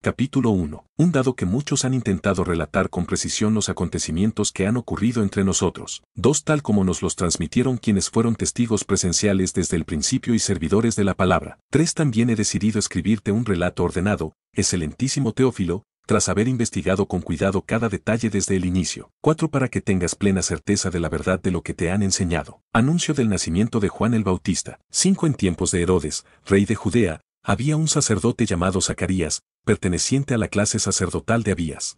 Capítulo 1. Dado que muchos han intentado relatar con precisión los acontecimientos que han ocurrido entre nosotros. 2. Tal como nos los transmitieron quienes fueron testigos presenciales desde el principio y servidores de la palabra. 3. También he decidido escribirte un relato ordenado, excelentísimo Teófilo, tras haber investigado con cuidado cada detalle desde el inicio. 4. Para que tengas plena certeza de la verdad de lo que te han enseñado. Anuncio del nacimiento de Juan el Bautista. 5. En tiempos de Herodes, rey de Judea, había un sacerdote llamado Zacarías, perteneciente a la clase sacerdotal de Abías.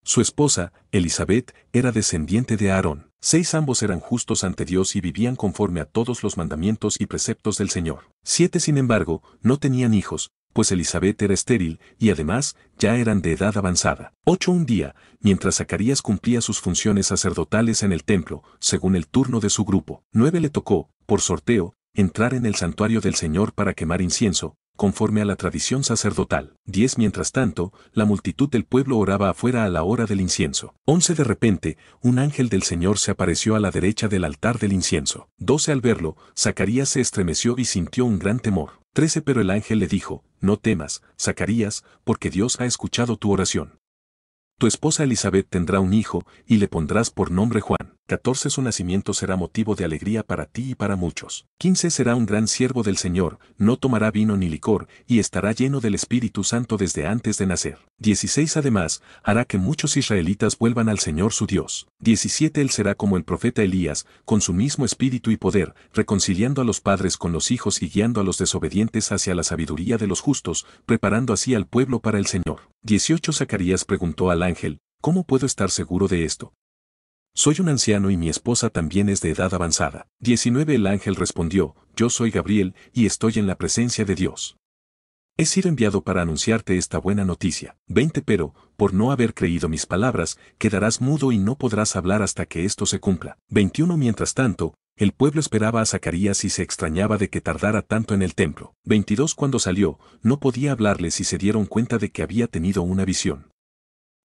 Su esposa, Elizabeth, era descendiente de Aarón. 6. Ambos eran justos ante Dios y vivían conforme a todos los mandamientos y preceptos del Señor. 7. Sin embargo, no tenían hijos, pues Elizabeth era estéril y además ya eran de edad avanzada. 8. Un día, mientras Zacarías cumplía sus funciones sacerdotales en el templo, según el turno de su grupo. 9. Le tocó, por sorteo, entrar en el santuario del Señor para quemar incienso, conforme a la tradición sacerdotal. 10. Mientras tanto, la multitud del pueblo oraba afuera a la hora del incienso. 11. De repente, un ángel del Señor se apareció a la derecha del altar del incienso. 12. Al verlo, Zacarías se estremeció y sintió un gran temor. 13. Pero el ángel le dijo, no temas, Zacarías, porque Dios ha escuchado tu oración. Tu esposa Elizabeth tendrá un hijo, y le pondrás por nombre Juan. 14. Su nacimiento será motivo de alegría para ti y para muchos. 15. Será un gran siervo del Señor, no tomará vino ni licor, y estará lleno del Espíritu Santo desde antes de nacer. 16. Además, hará que muchos israelitas vuelvan al Señor su Dios. 17. Él será como el profeta Elías, con su mismo espíritu y poder, reconciliando a los padres con los hijos y guiando a los desobedientes hacia la sabiduría de los justos, preparando así al pueblo para el Señor. 18. Zacarías preguntó al ángel, ¿cómo puedo estar seguro de esto? Soy un anciano y mi esposa también es de edad avanzada. 19. El ángel respondió, yo soy Gabriel, y estoy en la presencia de Dios. He sido enviado para anunciarte esta buena noticia. 20. Pero, por no haber creído mis palabras, quedarás mudo y no podrás hablar hasta que esto se cumpla. 21. Mientras tanto, el pueblo esperaba a Zacarías y se extrañaba de que tardara tanto en el templo. 22. Cuando salió, no podía hablarles y se dieron cuenta de que había tenido una visión.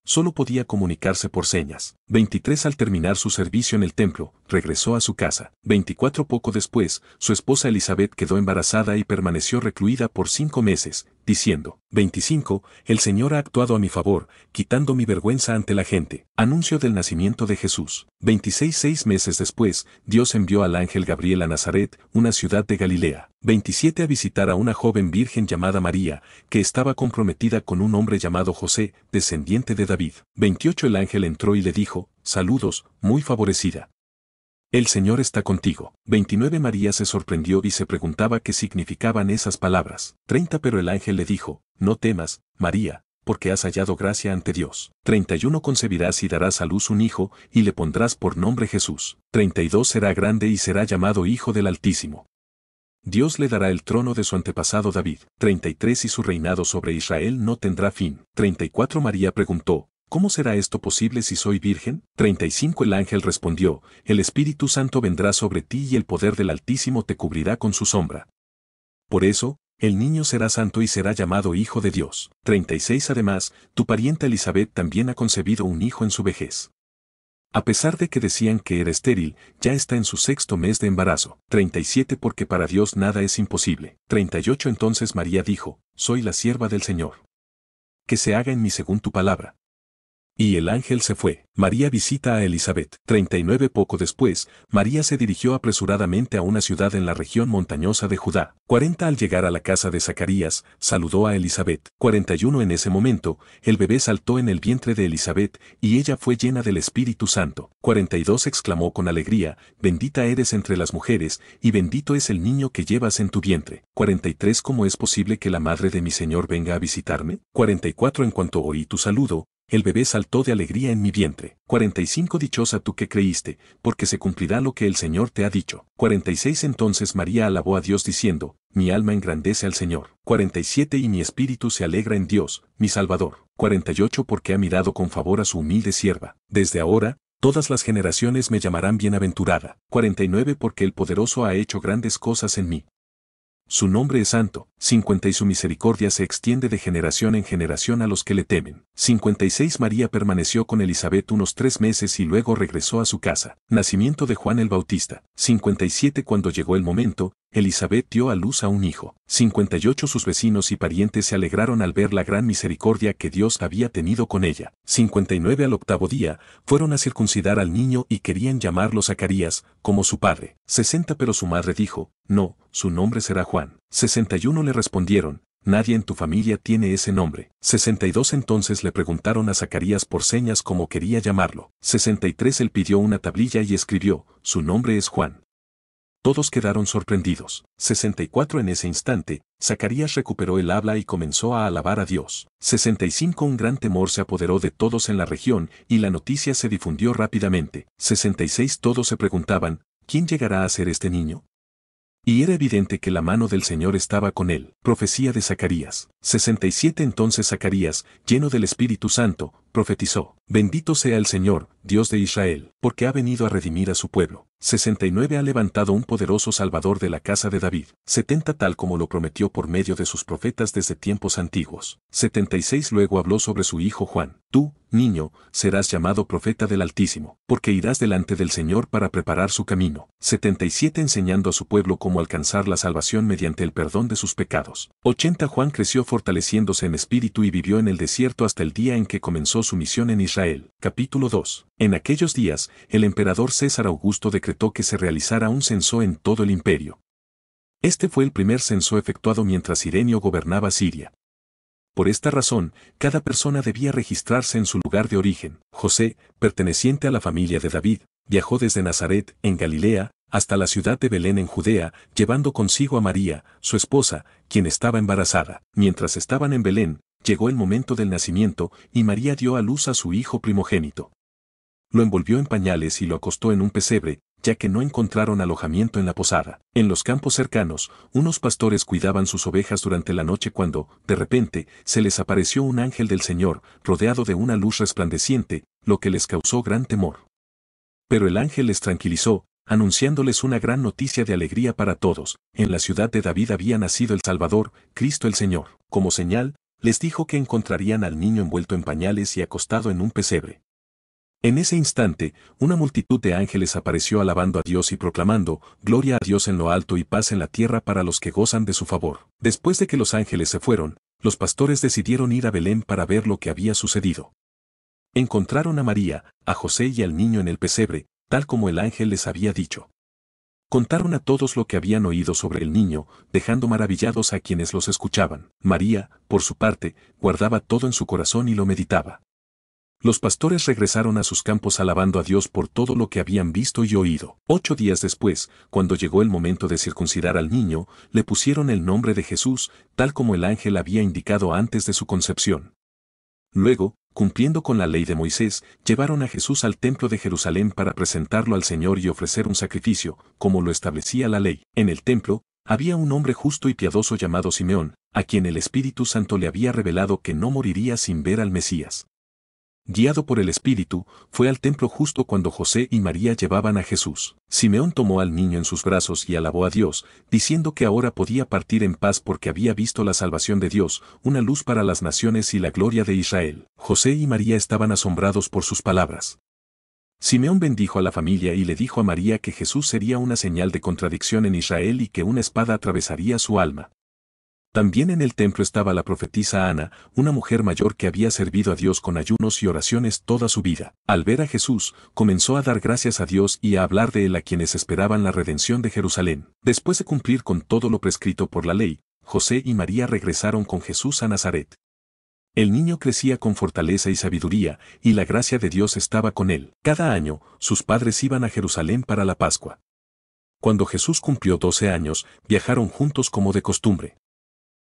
Solo podía comunicarse por señas. 23. Al terminar su servicio en el templo, regresó a su casa. 24. Poco después, su esposa Elizabeth quedó embarazada y permaneció recluida por 5 meses, diciendo, 25. El Señor ha actuado a mi favor, quitando mi vergüenza ante la gente. Anuncio del nacimiento de Jesús. 26. 6 meses después, Dios envió al ángel Gabriel a Nazaret, una ciudad de Galilea. 27. A visitar a una joven virgen llamada María, que estaba comprometida con un hombre llamado José, descendiente de David. 28. El ángel entró y le dijo, saludos, muy favorecida. El Señor está contigo. 29. María se sorprendió y se preguntaba qué significaban esas palabras. 30. Pero el ángel le dijo, no temas, María, porque has hallado gracia ante Dios. 31. Concebirás y darás a luz un hijo, y le pondrás por nombre Jesús. 32. Será grande y será llamado Hijo del Altísimo. Dios le dará el trono de su antepasado David. 33. Y su reinado sobre Israel no tendrá fin. 34. María preguntó, ¿cómo será esto posible si soy virgen? 35. El ángel respondió, el Espíritu Santo vendrá sobre ti y el poder del Altísimo te cubrirá con su sombra. Por eso, el niño será santo y será llamado Hijo de Dios. 36. Además, tu parienta Elizabeth también ha concebido un hijo en su vejez. A pesar de que decían que era estéril, ya está en su 6º mes de embarazo. 37. Porque para Dios nada es imposible. 38. Entonces María dijo, soy la sierva del Señor. Que se haga en mí según tu palabra. Y el ángel se fue. María visita a Elizabeth. 39. Poco después, María se dirigió apresuradamente a una ciudad en la región montañosa de Judá. 40. Al llegar a la casa de Zacarías, saludó a Elizabeth. 41. En ese momento, el bebé saltó en el vientre de Elizabeth, y ella fue llena del Espíritu Santo. 42. Exclamó con alegría, bendita eres entre las mujeres, y bendito es el niño que llevas en tu vientre. 43. ¿Cómo es posible que la madre de mi Señor venga a visitarme? 44. En cuanto oí tu saludo, el bebé saltó de alegría en mi vientre. 45. Dichosa tú que creíste, porque se cumplirá lo que el Señor te ha dicho. 46. Entonces María alabó a Dios diciendo, mi alma engrandece al Señor. 47. Y mi espíritu se alegra en Dios, mi Salvador. 48. Porque ha mirado con favor a su humilde sierva. Desde ahora, todas las generaciones me llamarán bienaventurada. 49. Porque el Poderoso ha hecho grandes cosas en mí. Su nombre es santo. 50. Y su misericordia se extiende de generación en generación a los que le temen. 56. María permaneció con Elizabeth unos 3 meses y luego regresó a su casa. Nacimiento de Juan el Bautista. 57. Cuando llegó el momento, Elizabeth dio a luz a un hijo. 58 sus vecinos y parientes se alegraron al ver la gran misericordia que Dios había tenido con ella. 59 al octavo día, fueron a circuncidar al niño y querían llamarlo Zacarías, como su padre. 60 pero su madre dijo, no, su nombre será Juan. 61 le respondieron, nadie en tu familia tiene ese nombre. 62 entonces le preguntaron a Zacarías por señas cómo quería llamarlo. 63 él pidió una tablilla y escribió, su nombre es Juan. Todos quedaron sorprendidos. 64 en ese instante, Zacarías recuperó el habla y comenzó a alabar a Dios. 65 un gran temor se apoderó de todos en la región y la noticia se difundió rápidamente. 66 todos se preguntaban, ¿quién llegará a ser este niño? Y era evidente que la mano del Señor estaba con él. Profecía de Zacarías. 67 entonces Zacarías, lleno del Espíritu Santo, profetizó, bendito sea el Señor, Dios de Israel, porque ha venido a redimir a su pueblo. 69 ha levantado un poderoso Salvador de la casa de David. 70 tal como lo prometió por medio de sus profetas desde tiempos antiguos. 76 luego habló sobre su hijo Juan. Tú, niño, serás llamado profeta del Altísimo, porque irás delante del Señor para preparar su camino. 77 enseñando a su pueblo cómo alcanzar la salvación mediante el perdón de sus pecados. 80 Juan creció fortaleciéndose en espíritu y vivió en el desierto hasta el día en que comenzó su misión en Israel. Capítulo 2. En aquellos días, el emperador César Augusto decretó que se realizara un censo en todo el imperio. Este fue el primer censo efectuado mientras Ireneo gobernaba Siria. Por esta razón, cada persona debía registrarse en su lugar de origen. José, perteneciente a la familia de David, viajó desde Nazaret, en Galilea, hasta la ciudad de Belén en Judea, llevando consigo a María, su esposa, quien estaba embarazada. Mientras estaban en Belén, llegó el momento del nacimiento, y María dio a luz a su hijo primogénito. Lo envolvió en pañales y lo acostó en un pesebre, ya que no encontraron alojamiento en la posada. En los campos cercanos, unos pastores cuidaban sus ovejas durante la noche cuando, de repente, se les apareció un ángel del Señor, rodeado de una luz resplandeciente, lo que les causó gran temor. Pero el ángel les tranquilizó, anunciándoles una gran noticia de alegría para todos. En la ciudad de David había nacido el Salvador, Cristo el Señor. Como señal, les dijo que encontrarían al niño envuelto en pañales y acostado en un pesebre. En ese instante, una multitud de ángeles apareció alabando a Dios y proclamando, gloria a Dios en lo alto y paz en la tierra para los que gozan de su favor. Después de que los ángeles se fueron, los pastores decidieron ir a Belén para ver lo que había sucedido. Encontraron a María, a José y al niño en el pesebre, tal como el ángel les había dicho. Contaron a todos lo que habían oído sobre el niño, dejando maravillados a quienes los escuchaban. María, por su parte, guardaba todo en su corazón y lo meditaba. Los pastores regresaron a sus campos alabando a Dios por todo lo que habían visto y oído. 8 días después, cuando llegó el momento de circuncidar al niño, le pusieron el nombre de Jesús, tal como el ángel había indicado antes de su concepción. Luego, cumpliendo con la ley de Moisés, llevaron a Jesús al templo de Jerusalén para presentarlo al Señor y ofrecer un sacrificio, como lo establecía la ley. En el templo, había un hombre justo y piadoso llamado Simeón, a quien el Espíritu Santo le había revelado que no moriría sin ver al Mesías. Guiado por el Espíritu, fue al templo justo cuando José y María llevaban a Jesús. Simeón tomó al niño en sus brazos y alabó a Dios, diciendo que ahora podía partir en paz porque había visto la salvación de Dios, una luz para las naciones y la gloria de Israel. José y María estaban asombrados por sus palabras. Simeón bendijo a la familia y le dijo a María que Jesús sería una señal de contradicción en Israel y que una espada atravesaría su alma. También en el templo estaba la profetisa Ana, una mujer mayor que había servido a Dios con ayunos y oraciones toda su vida. Al ver a Jesús, comenzó a dar gracias a Dios y a hablar de él a quienes esperaban la redención de Jerusalén. Después de cumplir con todo lo prescrito por la ley, José y María regresaron con Jesús a Nazaret. El niño crecía con fortaleza y sabiduría, y la gracia de Dios estaba con él. Cada año, sus padres iban a Jerusalén para la Pascua. Cuando Jesús cumplió 12 años, viajaron juntos como de costumbre.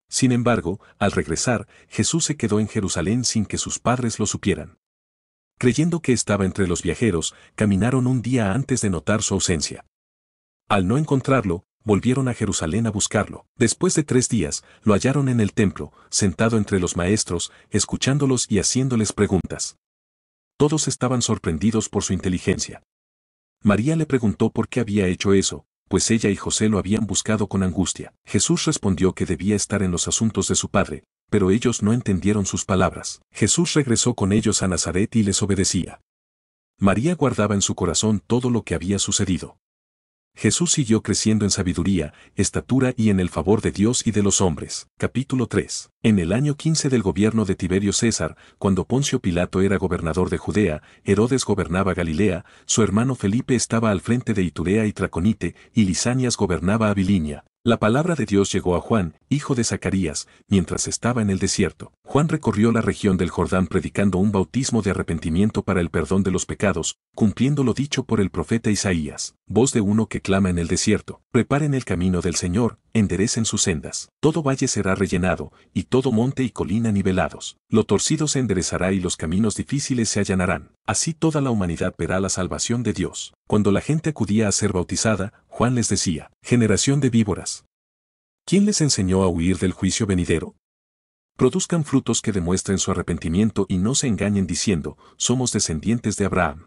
Sin embargo, al regresar, Jesús se quedó en Jerusalén sin que sus padres lo supieran. Creyendo que estaba entre los viajeros, caminaron un día antes de notar su ausencia. Al no encontrarlo, volvieron a Jerusalén a buscarlo. Después de 3 días, lo hallaron en el templo, sentado entre los maestros, escuchándolos y haciéndoles preguntas. Todos estaban sorprendidos por su inteligencia. María le preguntó por qué había hecho eso, pues ella y José lo habían buscado con angustia. Jesús respondió que debía estar en los asuntos de su padre, pero ellos no entendieron sus palabras. Jesús regresó con ellos a Nazaret y les obedecía. María guardaba en su corazón todo lo que había sucedido. Jesús siguió creciendo en sabiduría, estatura y en el favor de Dios y de los hombres. Capítulo 3. En el año 15 del gobierno de Tiberio César, cuando Poncio Pilato era gobernador de Judea, Herodes gobernaba Galilea, su hermano Felipe estaba al frente de Iturea y Traconite, y Lisanias gobernaba Abilinia. La palabra de Dios llegó a Juan, hijo de Zacarías, mientras estaba en el desierto. Juan recorrió la región del Jordán predicando un bautismo de arrepentimiento para el perdón de los pecados, cumpliendo lo dicho por el profeta Isaías. Voz de uno que clama en el desierto: preparen el camino del Señor, enderecen sus sendas. Todo valle será rellenado, y todo monte y colina nivelados. Lo torcido se enderezará y los caminos difíciles se allanarán. Así toda la humanidad verá la salvación de Dios. Cuando la gente acudía a ser bautizada, Juan les decía: generación de víboras, ¿quién les enseñó a huir del juicio venidero? Produzcan frutos que demuestren su arrepentimiento y no se engañen diciendo: somos descendientes de Abraham.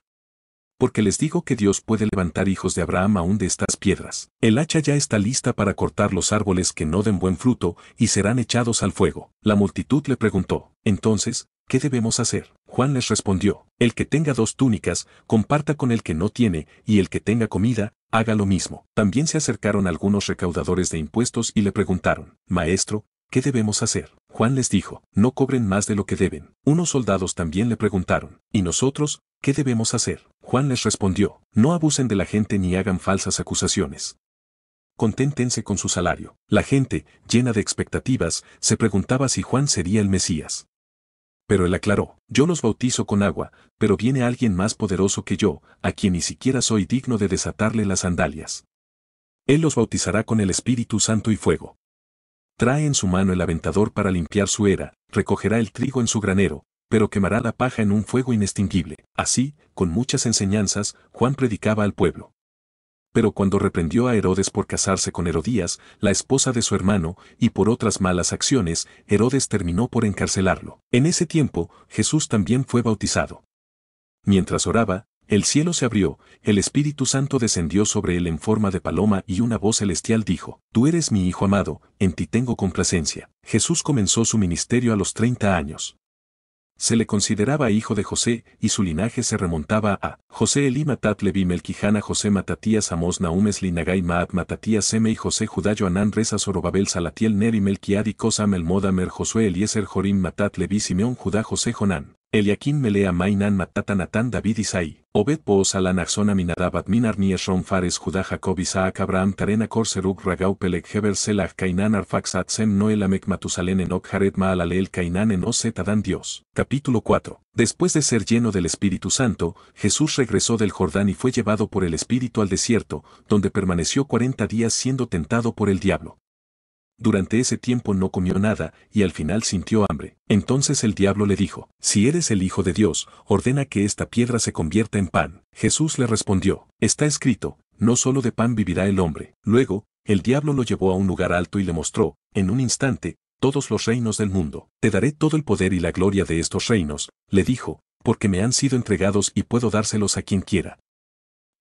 Porque les digo que Dios puede levantar hijos de Abraham aún de estas piedras. El hacha ya está lista para cortar los árboles que no den buen fruto, y serán echados al fuego. La multitud le preguntó: entonces, ¿qué debemos hacer? Juan les respondió: el que tenga 2 túnicas, comparta con el que no tiene, y el que tenga comida, haga lo mismo. También se acercaron algunos recaudadores de impuestos y le preguntaron: Maestro, ¿qué debemos hacer? Juan les dijo: no cobren más de lo que deben. Unos soldados también le preguntaron: ¿y nosotros, qué debemos hacer? Juan les respondió: no abusen de la gente ni hagan falsas acusaciones. Conténtense con su salario. La gente, llena de expectativas, se preguntaba si Juan sería el Mesías. Pero él aclaró: yo los bautizo con agua, pero viene alguien más poderoso que yo, a quien ni siquiera soy digno de desatarle las sandalias. Él los bautizará con el Espíritu Santo y fuego. Trae en su mano el aventador para limpiar su era, recogerá el trigo en su granero, pero quemará la paja en un fuego inextinguible. Así, con muchas enseñanzas, Juan predicaba al pueblo. Pero cuando reprendió a Herodes por casarse con Herodías, la esposa de su hermano, y por otras malas acciones, Herodes terminó por encarcelarlo. En ese tiempo, Jesús también fue bautizado. Mientras oraba, el cielo se abrió, el Espíritu Santo descendió sobre él en forma de paloma y una voz celestial dijo: tú eres mi Hijo amado, en ti tengo complacencia. Jesús comenzó su ministerio a los 30 años. Se le consideraba hijo de José, y su linaje se remontaba a José Elí Matat Levi Melquijana José Matatías Amos Naum Esli Nagai Maat Matatías Seme y José Judayo Anán Reza Zorobabel Salatiel Neri Melquiad y Kosam El Modamer Josué Eliezer Jorim Matat Levi Simeón Judá José Jonán Eliakim Melea Mainan Matata Natán David Isaí Obed Pooz Alan Axon Aminadab Admin Arni Esron Fares Judá Jacob Isaac Abraham Tarena Korseruk Ragau Pelek Heber Selah Kainan Arfaxat Sem Noel Amek Matusalén Enoch Jared Maalaleel Kainan Enos Zetadán Dios. Capítulo 4. Después de ser lleno del Espíritu Santo, Jesús regresó del Jordán y fue llevado por el Espíritu al desierto, donde permaneció 40 días siendo tentado por el diablo. Durante ese tiempo no comió nada, y al final sintió hambre. Entonces el diablo le dijo: si eres el Hijo de Dios, ordena que esta piedra se convierta en pan. Jesús le respondió: está escrito, no solo de pan vivirá el hombre. Luego, el diablo lo llevó a un lugar alto y le mostró, en un instante, todos los reinos del mundo. Te daré todo el poder y la gloria de estos reinos, le dijo, porque me han sido entregados y puedo dárselos a quien quiera.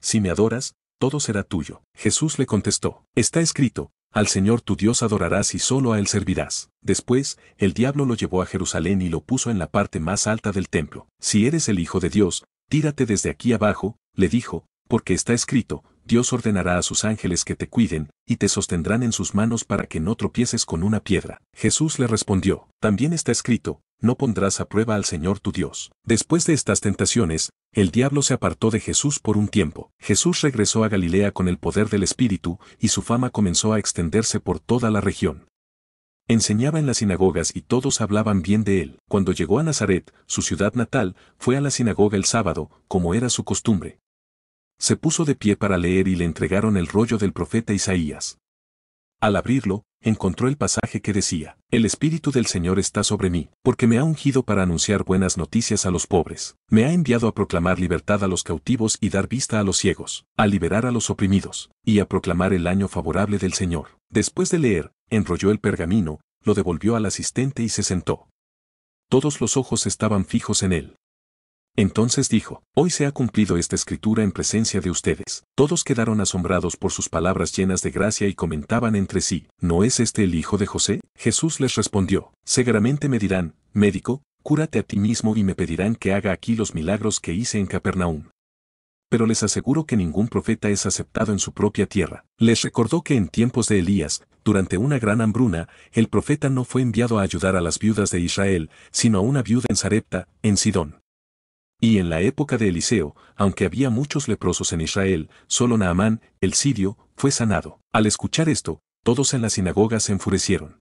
Si me adoras, todo será tuyo. Jesús le contestó: está escrito, al Señor tu Dios adorarás y solo a Él servirás. Después, el diablo lo llevó a Jerusalén y lo puso en la parte más alta del templo. Si eres el Hijo de Dios, tírate desde aquí abajo, le dijo, porque está escrito, Dios ordenará a sus ángeles que te cuiden, y te sostendrán en sus manos para que no tropieces con una piedra. Jesús le respondió: también está escrito, no pondrás a prueba al Señor tu Dios. Después de estas tentaciones, el diablo se apartó de Jesús por un tiempo. Jesús regresó a Galilea con el poder del Espíritu, y su fama comenzó a extenderse por toda la región. Enseñaba en las sinagogas y todos hablaban bien de él. Cuando llegó a Nazaret, su ciudad natal, fue a la sinagoga el sábado, como era su costumbre. Se puso de pie para leer y le entregaron el rollo del profeta Isaías. Al abrirlo, encontró el pasaje que decía: el Espíritu del Señor está sobre mí, porque me ha ungido para anunciar buenas noticias a los pobres. Me ha enviado a proclamar libertad a los cautivos y dar vista a los ciegos, a liberar a los oprimidos, y a proclamar el año favorable del Señor. Después de leer, enrolló el pergamino, lo devolvió al asistente y se sentó. Todos los ojos estaban fijos en él. Entonces dijo: hoy se ha cumplido esta escritura en presencia de ustedes. Todos quedaron asombrados por sus palabras llenas de gracia y comentaban entre sí: ¿no es este el hijo de José? Jesús les respondió: seguramente me dirán: médico, cúrate a ti mismo, y me pedirán que haga aquí los milagros que hice en Capernaum. pero les aseguro que ningún profeta es aceptado en su propia tierra. Les recordó que en tiempos de Elías, durante una gran hambruna, el profeta no fue enviado a ayudar a las viudas de Israel, sino a una viuda en Sarepta, en Sidón. Y en la época de Eliseo, aunque había muchos leprosos en Israel, solo Naamán, el sirio, fue sanado. Al escuchar esto, todos en la sinagoga se enfurecieron.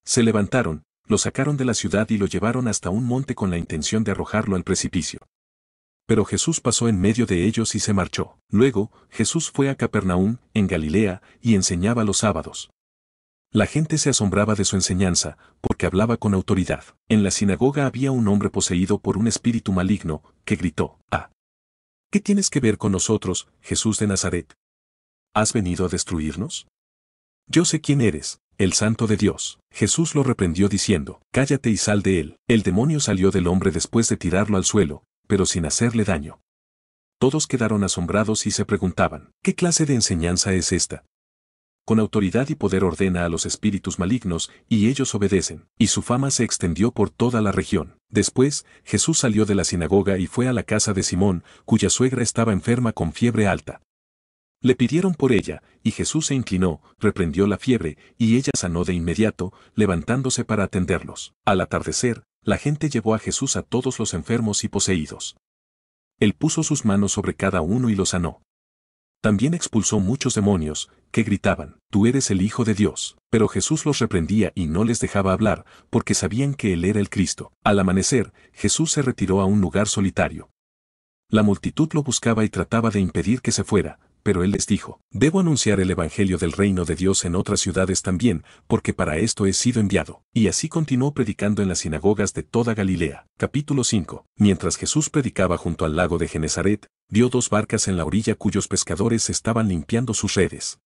Se levantaron, lo sacaron de la ciudad y lo llevaron hasta un monte con la intención de arrojarlo al precipicio. Pero Jesús pasó en medio de ellos y se marchó. Luego, Jesús fue a Capernaum, en Galilea, y enseñaba los sábados. La gente se asombraba de su enseñanza, porque hablaba con autoridad. En la sinagoga había un hombre poseído por un espíritu maligno, que gritó: «¡Ah! ¿Qué tienes que ver con nosotros, Jesús de Nazaret? ¿Has venido a destruirnos? Yo sé quién eres, el Santo de Dios». Jesús lo reprendió diciendo: «Cállate y sal de él». El demonio salió del hombre después de tirarlo al suelo, pero sin hacerle daño. Todos quedaron asombrados y se preguntaban: ¿qué clase de enseñanza es esta? Con autoridad y poder ordena a los espíritus malignos, y ellos obedecen. Y su fama se extendió por toda la región. Después, Jesús salió de la sinagoga y fue a la casa de Simón, cuya suegra estaba enferma con fiebre alta. Le pidieron por ella, y Jesús se inclinó, reprendió la fiebre, y ella sanó de inmediato, levantándose para atenderlos. Al atardecer, la gente llevó a Jesús a todos los enfermos y poseídos. Él puso sus manos sobre cada uno y los sanó. También expulsó muchos demonios, que gritaban: «Tú eres el Hijo de Dios». Pero Jesús los reprendía y no les dejaba hablar, porque sabían que Él era el Cristo. Al amanecer, Jesús se retiró a un lugar solitario. La multitud lo buscaba y trataba de impedir que se fuera, pero Él les dijo: «Debo anunciar el Evangelio del reino de Dios en otras ciudades también, porque para esto he sido enviado». Y así continuó predicando en las sinagogas de toda Galilea. Capítulo 5. Mientras Jesús predicaba junto al lago de Genesaret, vio dos barcas en la orilla cuyos pescadores estaban limpiando sus redes.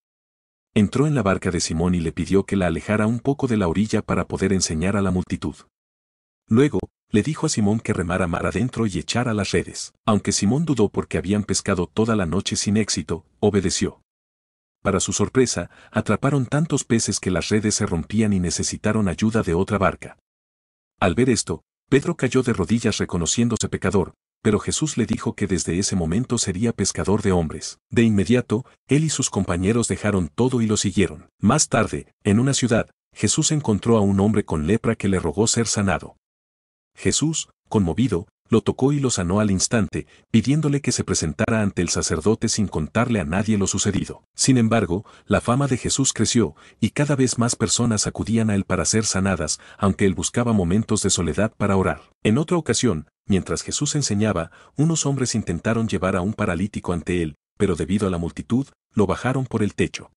Entró en la barca de Simón y le pidió que la alejara un poco de la orilla para poder enseñar a la multitud. Luego, le dijo a Simón que remara mar adentro y echara las redes. Aunque Simón dudó porque habían pescado toda la noche sin éxito, obedeció. Para su sorpresa, atraparon tantos peces que las redes se rompían y necesitaron ayuda de otra barca. Al ver esto, Pedro cayó de rodillas reconociéndose pecador, pero Jesús le dijo que desde ese momento sería pescador de hombres. De inmediato, él y sus compañeros dejaron todo y lo siguieron. Más tarde, en una ciudad, Jesús encontró a un hombre con lepra que le rogó ser sanado. Jesús, conmovido, lo tocó y lo sanó al instante, pidiéndole que se presentara ante el sacerdote sin contarle a nadie lo sucedido. Sin embargo, la fama de Jesús creció, y cada vez más personas acudían a él para ser sanadas, aunque él buscaba momentos de soledad para orar. En otra ocasión, mientras Jesús enseñaba, unos hombres intentaron llevar a un paralítico ante él, pero debido a la multitud, lo bajaron por el techo.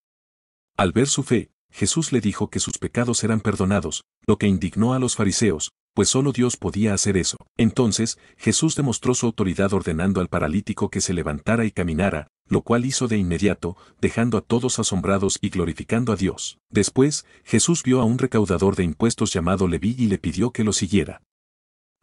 Al ver su fe, Jesús le dijo que sus pecados eran perdonados, lo que indignó a los fariseos, pues solo Dios podía hacer eso. Entonces, Jesús demostró su autoridad ordenando al paralítico que se levantara y caminara, lo cual hizo de inmediato, dejando a todos asombrados y glorificando a Dios. Después, Jesús vio a un recaudador de impuestos llamado Leví y le pidió que lo siguiera.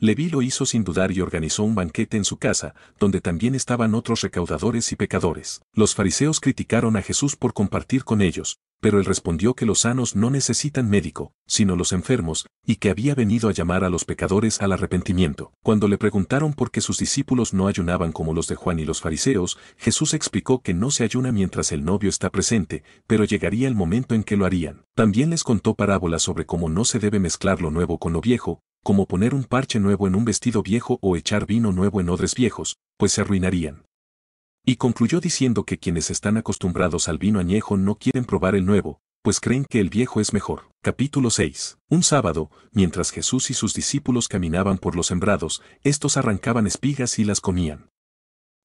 Leví lo hizo sin dudar y organizó un banquete en su casa, donde también estaban otros recaudadores y pecadores. Los fariseos criticaron a Jesús por compartir con ellos, pero él respondió que los sanos no necesitan médico, sino los enfermos, y que había venido a llamar a los pecadores al arrepentimiento. Cuando le preguntaron por qué sus discípulos no ayunaban como los de Juan y los fariseos, Jesús explicó que no se ayuna mientras el novio está presente, pero llegaría el momento en que lo harían. También les contó parábolas sobre cómo no se debe mezclar lo nuevo con lo viejo, como poner un parche nuevo en un vestido viejo o echar vino nuevo en odres viejos, pues se arruinarían. Y concluyó diciendo que quienes están acostumbrados al vino añejo no quieren probar el nuevo, pues creen que el viejo es mejor. Capítulo 6. Un sábado, mientras Jesús y sus discípulos caminaban por los sembrados, estos arrancaban espigas y las comían.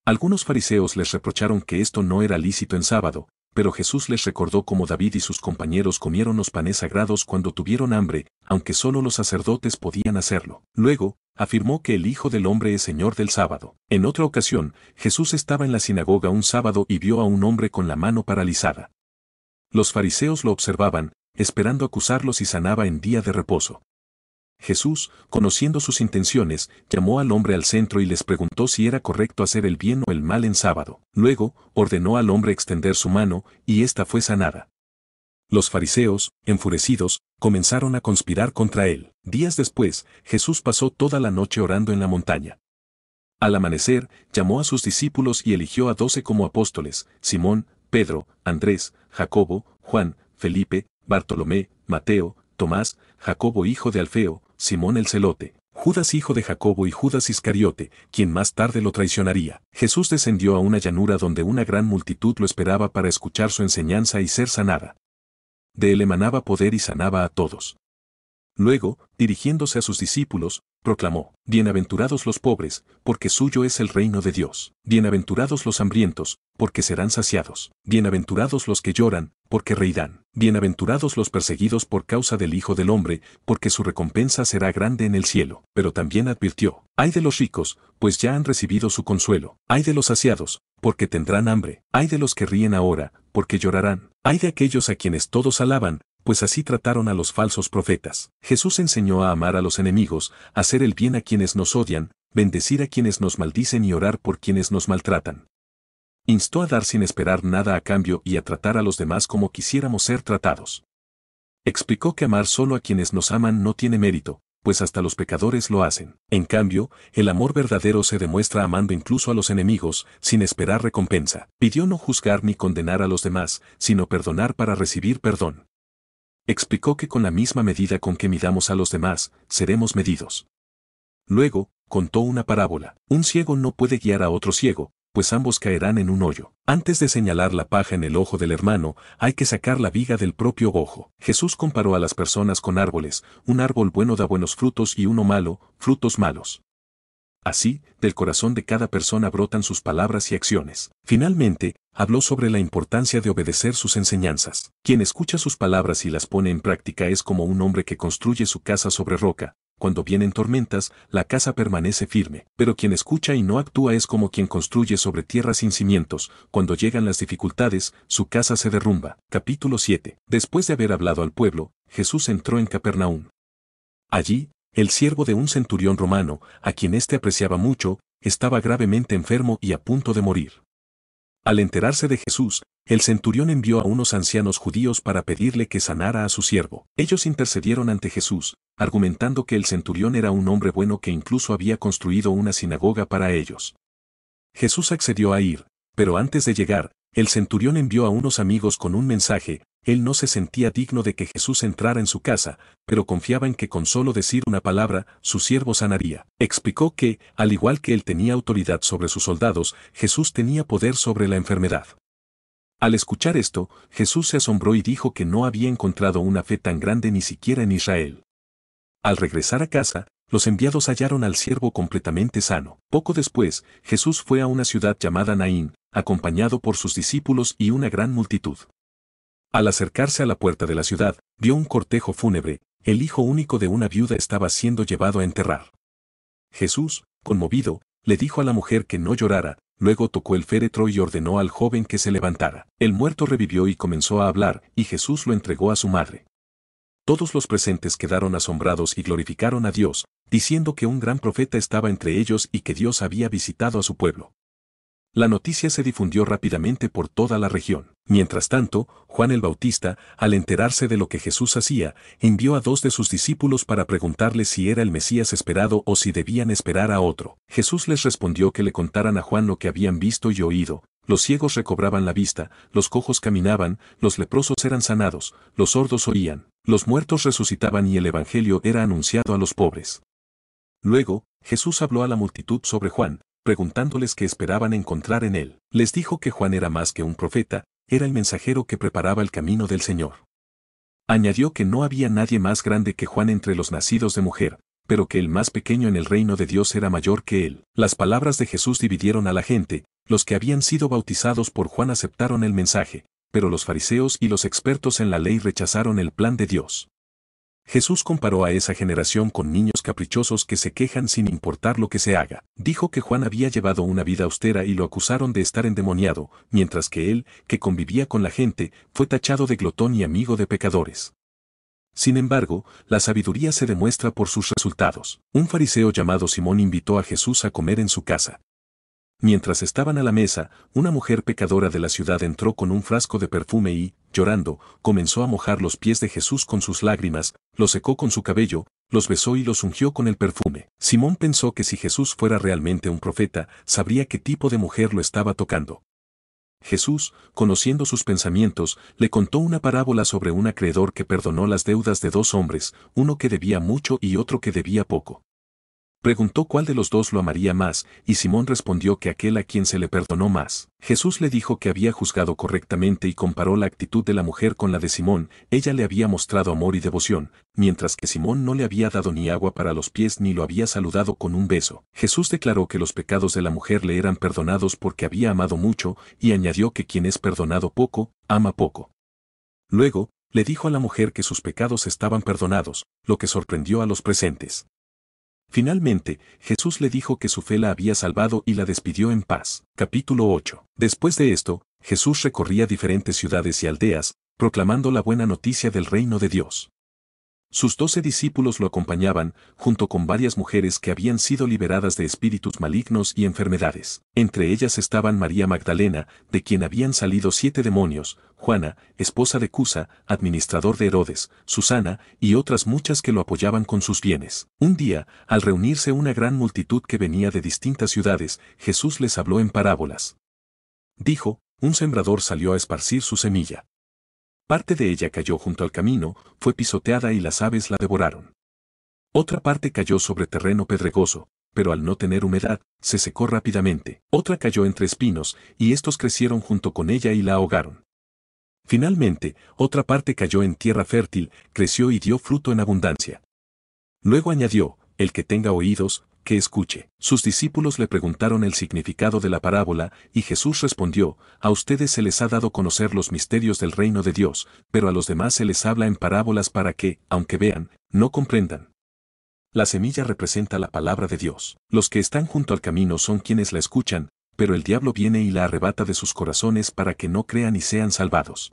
Algunos fariseos les reprocharon que esto no era lícito en sábado, pero Jesús les recordó cómo David y sus compañeros comieron los panes sagrados cuando tuvieron hambre, aunque solo los sacerdotes podían hacerlo. Luego, afirmó que el Hijo del Hombre es Señor del sábado. En otra ocasión, Jesús estaba en la sinagoga un sábado y vio a un hombre con la mano paralizada. Los fariseos lo observaban, esperando acusarlo si sanaba en día de reposo. Jesús, conociendo sus intenciones, llamó al hombre al centro y les preguntó si era correcto hacer el bien o el mal en sábado. Luego, ordenó al hombre extender su mano, y ésta fue sanada. Los fariseos, enfurecidos, comenzaron a conspirar contra él. Días después, Jesús pasó toda la noche orando en la montaña. Al amanecer, llamó a sus discípulos y eligió a 12 como apóstoles: Simón, Pedro, Andrés, Jacobo, Juan, Felipe, Bartolomé, Mateo, Tomás, Jacobo hijo de Alfeo, Simón el celote, Judas hijo de Jacobo y Judas Iscariote, quien más tarde lo traicionaría. Jesús descendió a una llanura donde una gran multitud lo esperaba para escuchar su enseñanza y ser sanada. De él emanaba poder y sanaba a todos. Luego, dirigiéndose a sus discípulos, proclamó: Bienaventurados los pobres, porque suyo es el reino de Dios. Bienaventurados los hambrientos, porque serán saciados. Bienaventurados los que lloran, porque reirán. Bienaventurados los perseguidos por causa del Hijo del Hombre, porque su recompensa será grande en el cielo. Pero también advirtió: Ay de los ricos, pues ya han recibido su consuelo. Ay de los saciados, porque tendrán hambre. Ay de los que ríen ahora, porque llorarán. Ay de aquellos a quienes todos alaban, pues así trataron a los falsos profetas. Jesús enseñó a amar a los enemigos, a hacer el bien a quienes nos odian, bendecir a quienes nos maldicen y orar por quienes nos maltratan. Instó a dar sin esperar nada a cambio y a tratar a los demás como quisiéramos ser tratados. Explicó que amar solo a quienes nos aman no tiene mérito, pues hasta los pecadores lo hacen. En cambio, el amor verdadero se demuestra amando incluso a los enemigos, sin esperar recompensa. Pidió no juzgar ni condenar a los demás, sino perdonar para recibir perdón. Explicó que con la misma medida con que midamos a los demás, seremos medidos. Luego, contó una parábola: un ciego no puede guiar a otro ciego, pues ambos caerán en un hoyo. Antes de señalar la paja en el ojo del hermano, hay que sacar la viga del propio ojo. Jesús comparó a las personas con árboles: un árbol bueno da buenos frutos y uno malo, frutos malos. Así, del corazón de cada persona brotan sus palabras y acciones. Finalmente, habló sobre la importancia de obedecer sus enseñanzas. Quien escucha sus palabras y las pone en práctica es como un hombre que construye su casa sobre roca. Cuando vienen tormentas, la casa permanece firme. Pero quien escucha y no actúa es como quien construye sobre tierra sin cimientos. Cuando llegan las dificultades, su casa se derrumba. Capítulo 7. Después de haber hablado al pueblo, Jesús entró en Capernaum. Allí, el siervo de un centurión romano, a quien éste apreciaba mucho, estaba gravemente enfermo y a punto de morir. Al enterarse de Jesús, el centurión envió a unos ancianos judíos para pedirle que sanara a su siervo. Ellos intercedieron ante Jesús, argumentando que el centurión era un hombre bueno que incluso había construido una sinagoga para ellos. Jesús accedió a ir, pero antes de llegar, el centurión envió a unos amigos con un mensaje. Él no se sentía digno de que Jesús entrara en su casa, pero confiaba en que con solo decir una palabra, su siervo sanaría. Explicó que, al igual que él tenía autoridad sobre sus soldados, Jesús tenía poder sobre la enfermedad. Al escuchar esto, Jesús se asombró y dijo que no había encontrado una fe tan grande ni siquiera en Israel. Al regresar a casa, los enviados hallaron al siervo completamente sano. Poco después, Jesús fue a una ciudad llamada Naín, acompañado por sus discípulos y una gran multitud. Al acercarse a la puerta de la ciudad, vio un cortejo fúnebre: el hijo único de una viuda estaba siendo llevado a enterrar. Jesús, conmovido, le dijo a la mujer que no llorara, luego tocó el féretro y ordenó al joven que se levantara. El muerto revivió y comenzó a hablar, y Jesús lo entregó a su madre. Todos los presentes quedaron asombrados y glorificaron a Dios, diciendo que un gran profeta estaba entre ellos y que Dios había visitado a su pueblo. La noticia se difundió rápidamente por toda la región. Mientras tanto, Juan el Bautista, al enterarse de lo que Jesús hacía, envió a 2 de sus discípulos para preguntarle si era el Mesías esperado o si debían esperar a otro. Jesús les respondió que le contaran a Juan lo que habían visto y oído: los ciegos recobraban la vista, los cojos caminaban, los leprosos eran sanados, los sordos oían, los muertos resucitaban y el evangelio era anunciado a los pobres. Luego, Jesús habló a la multitud sobre Juan, preguntándoles qué esperaban encontrar en él. Les dijo que Juan era más que un profeta, era el mensajero que preparaba el camino del Señor. Añadió que no había nadie más grande que Juan entre los nacidos de mujer, pero que el más pequeño en el reino de Dios era mayor que él. Las palabras de Jesús dividieron a la gente. Los que habían sido bautizados por Juan aceptaron el mensaje, pero los fariseos y los expertos en la ley rechazaron el plan de Dios. Jesús comparó a esa generación con niños caprichosos que se quejan sin importar lo que se haga. Dijo que Juan había llevado una vida austera y lo acusaron de estar endemoniado, mientras que él, que convivía con la gente, fue tachado de glotón y amigo de pecadores. Sin embargo, la sabiduría se demuestra por sus resultados. Un fariseo llamado Simón invitó a Jesús a comer en su casa. Mientras estaban a la mesa, una mujer pecadora de la ciudad entró con un frasco de perfume y, llorando, comenzó a mojar los pies de Jesús con sus lágrimas, los secó con su cabello, los besó y los ungió con el perfume. Simón pensó que si Jesús fuera realmente un profeta, sabría qué tipo de mujer lo estaba tocando. Jesús, conociendo sus pensamientos, le contó una parábola sobre un acreedor que perdonó las deudas de dos hombres, uno que debía mucho y otro que debía poco. Preguntó cuál de los dos lo amaría más, y Simón respondió que aquel a quien se le perdonó más. Jesús le dijo que había juzgado correctamente y comparó la actitud de la mujer con la de Simón. Ella le había mostrado amor y devoción, mientras que Simón no le había dado ni agua para los pies ni lo había saludado con un beso. Jesús declaró que los pecados de la mujer le eran perdonados porque había amado mucho, y añadió que quien es perdonado poco, ama poco. Luego, le dijo a la mujer que sus pecados estaban perdonados, lo que sorprendió a los presentes. Finalmente, Jesús le dijo que su fe la había salvado y la despidió en paz. Capítulo 8. Después de esto, Jesús recorría diferentes ciudades y aldeas, proclamando la buena noticia del reino de Dios. Sus 12 discípulos lo acompañaban, junto con varias mujeres que habían sido liberadas de espíritus malignos y enfermedades. Entre ellas estaban María Magdalena, de quien habían salido 7 demonios, Juana, esposa de Cusa, administrador de Herodes, Susana, y otras muchas que lo apoyaban con sus bienes. Un día, al reunirse una gran multitud que venía de distintas ciudades, Jesús les habló en parábolas. Dijo, un sembrador salió a esparcir su semilla. Parte de ella cayó junto al camino, fue pisoteada y las aves la devoraron. Otra parte cayó sobre terreno pedregoso, pero al no tener humedad, se secó rápidamente. Otra cayó entre espinos, y estos crecieron junto con ella y la ahogaron. Finalmente, otra parte cayó en tierra fértil, creció y dio fruto en abundancia. Luego añadió, el que tenga oídos, que escuche. Sus discípulos le preguntaron el significado de la parábola, y Jesús respondió, a ustedes se les ha dado conocer los misterios del reino de Dios, pero a los demás se les habla en parábolas para que, aunque vean, no comprendan. La semilla representa la palabra de Dios. Los que están junto al camino son quienes la escuchan, pero el diablo viene y la arrebata de sus corazones para que no crean y sean salvados.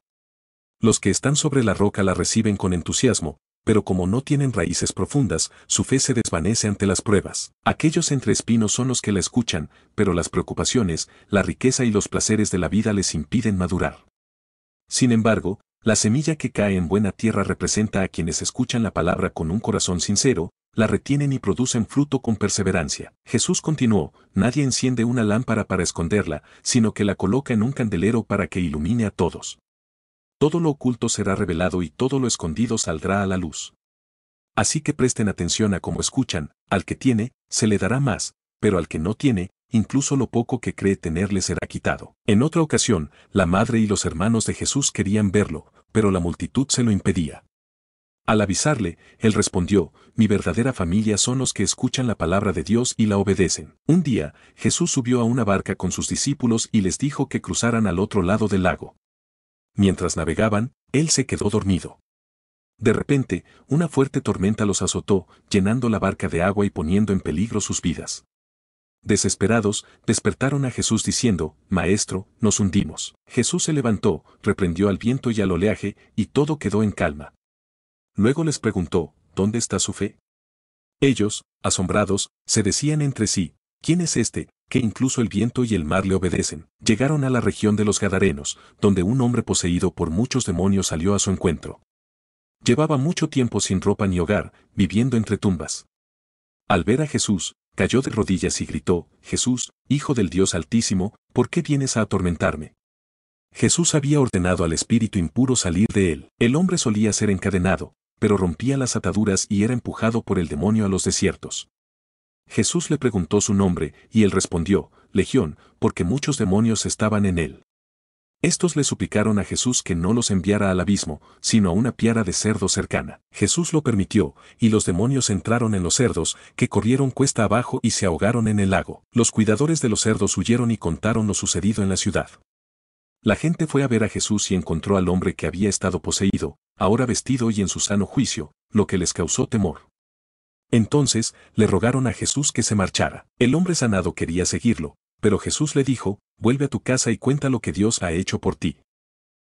Los que están sobre la roca la reciben con entusiasmo, pero como no tienen raíces profundas, su fe se desvanece ante las pruebas. Aquellos entre espinos son los que la escuchan, pero las preocupaciones, la riqueza y los placeres de la vida les impiden madurar. Sin embargo, la semilla que cae en buena tierra representa a quienes escuchan la palabra con un corazón sincero, la retienen y producen fruto con perseverancia. Jesús continuó, nadie enciende una lámpara para esconderla, sino que la coloca en un candelero para que ilumine a todos. Todo lo oculto será revelado y todo lo escondido saldrá a la luz. Así que presten atención a cómo escuchan, al que tiene, se le dará más, pero al que no tiene, incluso lo poco que cree tener le será quitado. En otra ocasión, la madre y los hermanos de Jesús querían verlo, pero la multitud se lo impedía. Al avisarle, él respondió, mi verdadera familia son los que escuchan la palabra de Dios y la obedecen. Un día, Jesús subió a una barca con sus discípulos y les dijo que cruzaran al otro lado del lago. Mientras navegaban, él se quedó dormido. De repente, una fuerte tormenta los azotó, llenando la barca de agua y poniendo en peligro sus vidas. Desesperados, despertaron a Jesús diciendo, Maestro, nos hundimos. Jesús se levantó, reprendió al viento y al oleaje, y todo quedó en calma. Luego les preguntó, ¿dónde está su fe? Ellos, asombrados, se decían entre sí, ¿quién es este, que incluso el viento y el mar le obedecen? Llegaron a la región de los Gadarenos, donde un hombre poseído por muchos demonios salió a su encuentro. Llevaba mucho tiempo sin ropa ni hogar, viviendo entre tumbas. Al ver a Jesús, cayó de rodillas y gritó, Jesús, Hijo del Dios Altísimo, ¿por qué vienes a atormentarme? Jesús había ordenado al espíritu impuro salir de él. El hombre solía ser encadenado, pero rompía las ataduras y era empujado por el demonio a los desiertos. Jesús le preguntó su nombre, y él respondió, Legión, porque muchos demonios estaban en él. Estos le suplicaron a Jesús que no los enviara al abismo, sino a una piara de cerdos cercana. Jesús lo permitió, y los demonios entraron en los cerdos, que corrieron cuesta abajo y se ahogaron en el lago. Los cuidadores de los cerdos huyeron y contaron lo sucedido en la ciudad. La gente fue a ver a Jesús y encontró al hombre que había estado poseído, ahora vestido y en su sano juicio, lo que les causó temor. Entonces, le rogaron a Jesús que se marchara. El hombre sanado quería seguirlo, pero Jesús le dijo, vuelve a tu casa y cuenta lo que Dios ha hecho por ti.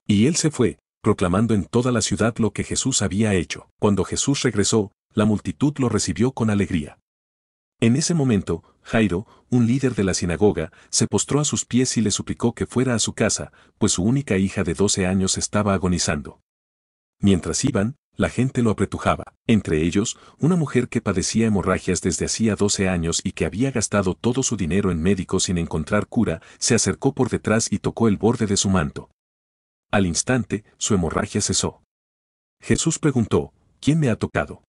Y él se fue, proclamando en toda la ciudad lo que Jesús había hecho. Cuando Jesús regresó, la multitud lo recibió con alegría. En ese momento, Jairo, un líder de la sinagoga, se postró a sus pies y le suplicó que fuera a su casa, pues su única hija de 12 años estaba agonizando. Mientras iban, la gente lo apretujaba, entre ellos, una mujer que padecía hemorragias desde hacía 12 años y que había gastado todo su dinero en médicos sin encontrar cura, se acercó por detrás y tocó el borde de su manto. Al instante, su hemorragia cesó. Jesús preguntó, ¿quién me ha tocado?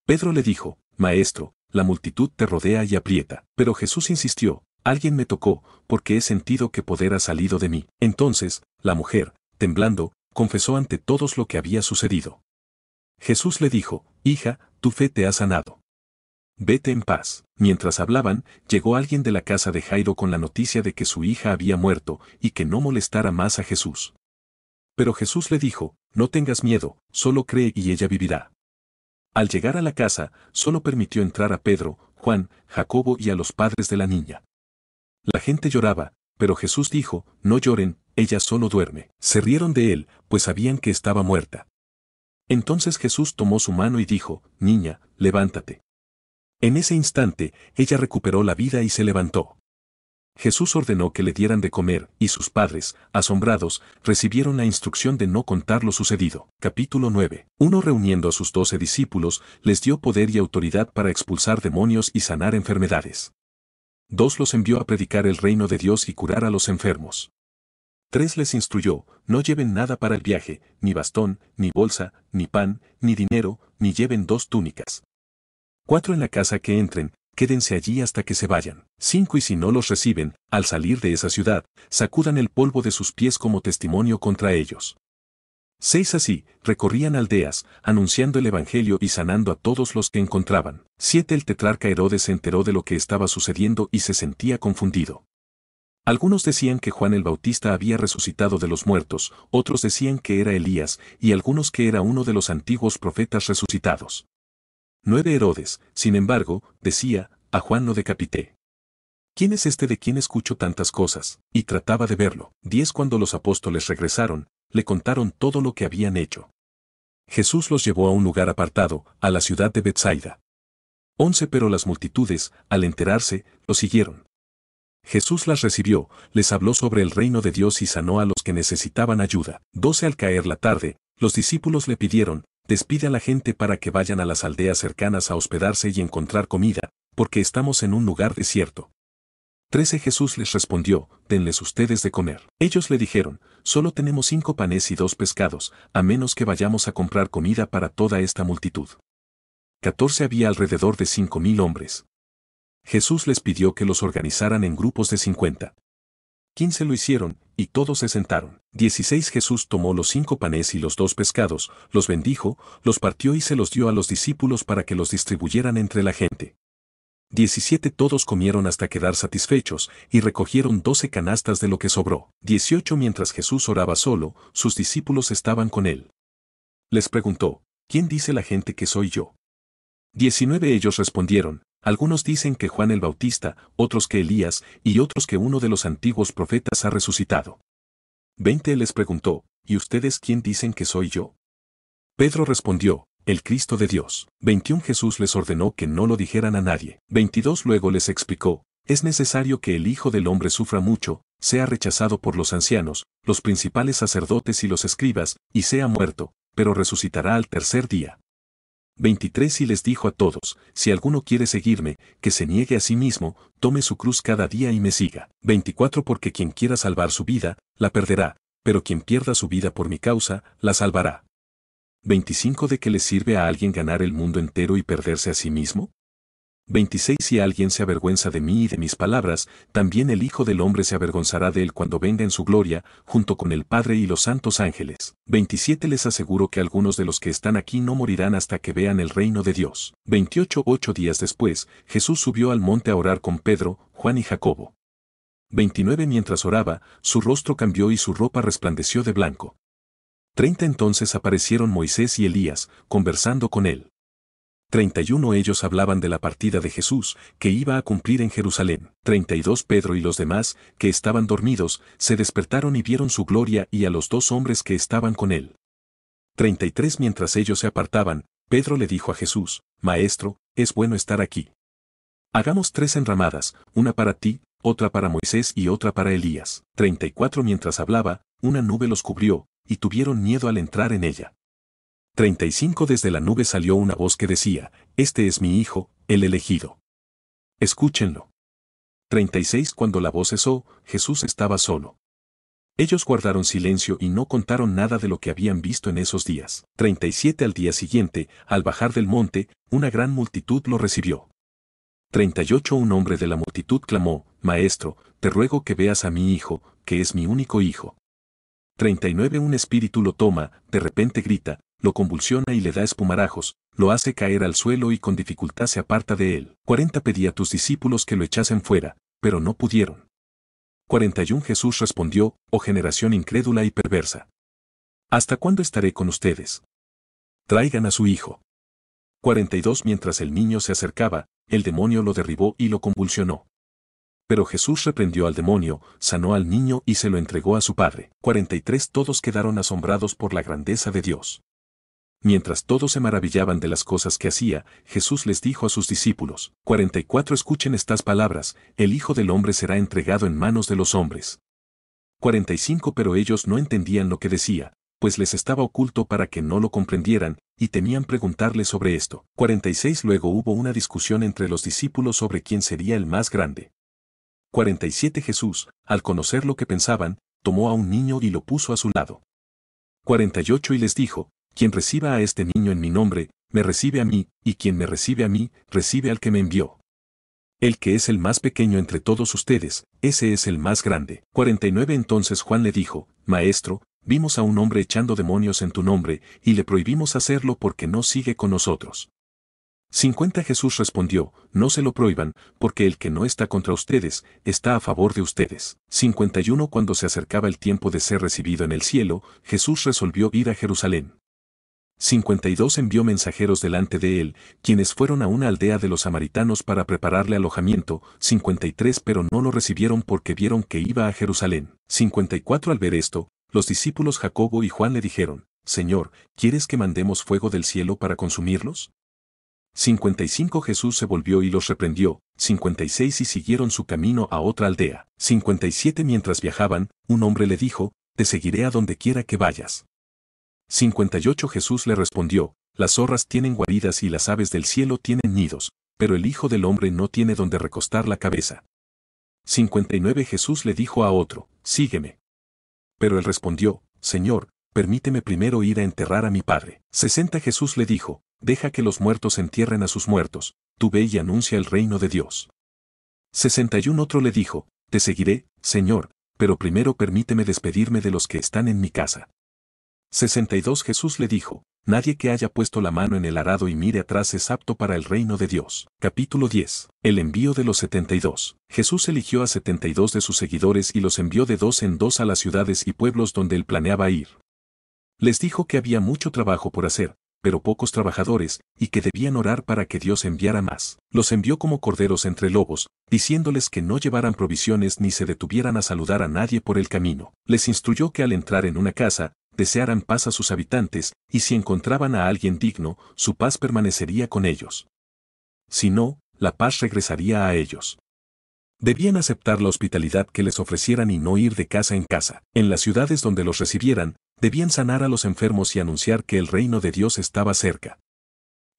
Pedro le dijo, Maestro, la multitud te rodea y aprieta. Pero Jesús insistió, alguien me tocó, porque he sentido que poder ha salido de mí. Entonces, la mujer, temblando, confesó ante todos lo que había sucedido. Jesús le dijo, hija, tu fe te ha sanado. Vete en paz. Mientras hablaban, llegó alguien de la casa de Jairo con la noticia de que su hija había muerto y que no molestara más a Jesús. Pero Jesús le dijo, no tengas miedo, solo cree y ella vivirá. Al llegar a la casa, solo permitió entrar a Pedro, Juan, Jacobo y a los padres de la niña. La gente lloraba, pero Jesús dijo, no lloren, ella solo duerme. Se rieron de él, pues sabían que estaba muerta. Entonces Jesús tomó su mano y dijo, niña, levántate. En ese instante, ella recuperó la vida y se levantó. Jesús ordenó que le dieran de comer, y sus padres, asombrados, recibieron la instrucción de no contar lo sucedido. Capítulo 9. Uno reuniendo a sus 12 discípulos, les dio poder y autoridad para expulsar demonios y sanar enfermedades. 2 los envió a predicar el reino de Dios y curar a los enfermos. 3 les instruyó, no lleven nada para el viaje, ni bastón, ni bolsa, ni pan, ni dinero, ni lleven 2 túnicas. 4 en la casa que entren, quédense allí hasta que se vayan. 5 y si no los reciben, al salir de esa ciudad, sacudan el polvo de sus pies como testimonio contra ellos. 6 así, recorrían aldeas, anunciando el evangelio y sanando a todos los que encontraban. 7 el tetrarca Herodes se enteró de lo que estaba sucediendo y se sentía confundido. Algunos decían que Juan el Bautista había resucitado de los muertos, otros decían que era Elías, y algunos que era uno de los antiguos profetas resucitados. 9 Herodes, sin embargo, decía, a Juan lo decapité. ¿Quién es este de quien escucho tantas cosas? Y trataba de verlo. 10 Cuando los apóstoles regresaron, le contaron todo lo que habían hecho. Jesús los llevó a un lugar apartado, a la ciudad de Betsaida. 11 Pero las multitudes, al enterarse, lo siguieron. Jesús las recibió, les habló sobre el reino de Dios y sanó a los que necesitaban ayuda. 12 Al caer la tarde, los discípulos le pidieron, despide a la gente para que vayan a las aldeas cercanas a hospedarse y encontrar comida, porque estamos en un lugar desierto. 13 Jesús les respondió, denles ustedes de comer. Ellos le dijeron, solo tenemos 5 panes y 2 pescados, a menos que vayamos a comprar comida para toda esta multitud. 14 Había alrededor de 5,000 hombres. Jesús les pidió que los organizaran en grupos de 50. 15 lo hicieron, y todos se sentaron. 16 Jesús tomó los 5 panes y los 2 pescados, los bendijo, los partió y se los dio a los discípulos para que los distribuyeran entre la gente. 17 Todos comieron hasta quedar satisfechos, y recogieron 12 canastas de lo que sobró. 18 Mientras Jesús oraba solo, sus discípulos estaban con él. Les preguntó, ¿quién dice la gente que soy yo? 19 Ellos respondieron, algunos dicen que Juan el Bautista, otros que Elías, y otros que uno de los antiguos profetas ha resucitado. 20 Él les preguntó, ¿y ustedes quién dicen que soy yo? Pedro respondió, el Cristo de Dios. 21 Jesús les ordenó que no lo dijeran a nadie. 22 Luego les explicó, es necesario que el Hijo del Hombre sufra mucho, sea rechazado por los ancianos, los principales sacerdotes y los escribas, y sea muerto, pero resucitará al tercer día. 23 Y les dijo a todos, si alguno quiere seguirme, que se niegue a sí mismo, tome su cruz cada día y me siga. 24 Porque quien quiera salvar su vida, la perderá, pero quien pierda su vida por mi causa, la salvará. 25 ¿De qué le sirve a alguien ganar el mundo entero y perderse a sí mismo? 26 Si alguien se avergüenza de mí y de mis palabras, también el Hijo del Hombre se avergonzará de él cuando venga en su gloria, junto con el Padre y los santos ángeles. 27 Les aseguro que algunos de los que están aquí no morirán hasta que vean el reino de Dios. 28 8 días después, Jesús subió al monte a orar con Pedro, Juan y Jacobo. 29 Mientras oraba, su rostro cambió y su ropa resplandeció de blanco. 30 Entonces aparecieron Moisés y Elías, conversando con él. 31 Ellos hablaban de la partida de Jesús, que iba a cumplir en Jerusalén. 32 Pedro y los demás, que estaban dormidos, se despertaron y vieron su gloria y a los 2 hombres que estaban con él. 33 Mientras ellos se apartaban, Pedro le dijo a Jesús, Maestro, es bueno estar aquí. Hagamos 3 enramadas, una para ti, otra para Moisés y otra para Elías. 34 Mientras hablaba, una nube los cubrió, y tuvieron miedo al entrar en ella. 35 Desde la nube salió una voz que decía, este es mi hijo, el elegido. Escúchenlo. 36 Cuando la voz cesó, Jesús estaba solo. Ellos guardaron silencio y no contaron nada de lo que habían visto en esos días. 37 Al día siguiente, al bajar del monte, una gran multitud lo recibió. 38 Un hombre de la multitud clamó, Maestro, te ruego que veas a mi hijo, que es mi único hijo. 39 Un espíritu lo toma, de repente grita, lo convulsiona y le da espumarajos, lo hace caer al suelo y con dificultad se aparta de él. 40 Pedí a tus discípulos que lo echasen fuera, pero no pudieron. 41 Jesús respondió, oh generación incrédula y perversa. ¿Hasta cuándo estaré con ustedes? Traigan a su hijo. 42 Mientras el niño se acercaba, el demonio lo derribó y lo convulsionó. Pero Jesús reprendió al demonio, sanó al niño y se lo entregó a su padre. 43 Todos quedaron asombrados por la grandeza de Dios. Mientras todos se maravillaban de las cosas que hacía, Jesús les dijo a sus discípulos, 44 Escuchen estas palabras, el Hijo del Hombre será entregado en manos de los hombres. 45 Pero ellos no entendían lo que decía, pues les estaba oculto para que no lo comprendieran, y temían preguntarle sobre esto. 46 Luego hubo una discusión entre los discípulos sobre quién sería el más grande. 47 Jesús, al conocer lo que pensaban, tomó a un niño y lo puso a su lado. 48 Y les dijo, quien reciba a este niño en mi nombre, me recibe a mí, y quien me recibe a mí, recibe al que me envió. El que es el más pequeño entre todos ustedes, ese es el más grande. 49 Entonces Juan le dijo, Maestro, vimos a un hombre echando demonios en tu nombre, y le prohibimos hacerlo porque no sigue con nosotros. 50 Jesús respondió, no se lo prohíban, porque el que no está contra ustedes, está a favor de ustedes. 51 Cuando se acercaba el tiempo de ser recibido en el cielo, Jesús resolvió ir a Jerusalén. 52 Envió mensajeros delante de él, quienes fueron a una aldea de los samaritanos para prepararle alojamiento. 53 Pero no lo recibieron porque vieron que iba a Jerusalén. 54 Al ver esto, los discípulos Jacobo y Juan le dijeron, Señor, ¿quieres que mandemos fuego del cielo para consumirlos? 55 Jesús se volvió y los reprendió. 56 Y siguieron su camino a otra aldea. 57 Mientras viajaban, un hombre le dijo, te seguiré a donde quiera que vayas. 58 Jesús le respondió, las zorras tienen guaridas y las aves del cielo tienen nidos, pero el Hijo del Hombre no tiene donde recostar la cabeza. 59 Jesús le dijo a otro, sígueme. Pero él respondió, Señor, permíteme primero ir a enterrar a mi padre. 60 Jesús le dijo, deja que los muertos entierren a sus muertos, tú ve y anuncia el reino de Dios. 61 Otro le dijo, te seguiré, Señor, pero primero permíteme despedirme de los que están en mi casa. 62 Jesús le dijo, nadie que haya puesto la mano en el arado y mire atrás es apto para el reino de Dios. Capítulo 10. El envío de los 72. Jesús eligió a 72 de sus seguidores y los envió de 2 en 2 a las ciudades y pueblos donde él planeaba ir. Les dijo que había mucho trabajo por hacer, pero pocos trabajadores, y que debían orar para que Dios enviara más. Los envió como corderos entre lobos, diciéndoles que no llevaran provisiones ni se detuvieran a saludar a nadie por el camino. Les instruyó que al entrar en una casa, desearan paz a sus habitantes, y si encontraban a alguien digno, su paz permanecería con ellos. Si no, la paz regresaría a ellos. Debían aceptar la hospitalidad que les ofrecieran y no ir de casa en casa. En las ciudades donde los recibieran, debían sanar a los enfermos y anunciar que el reino de Dios estaba cerca.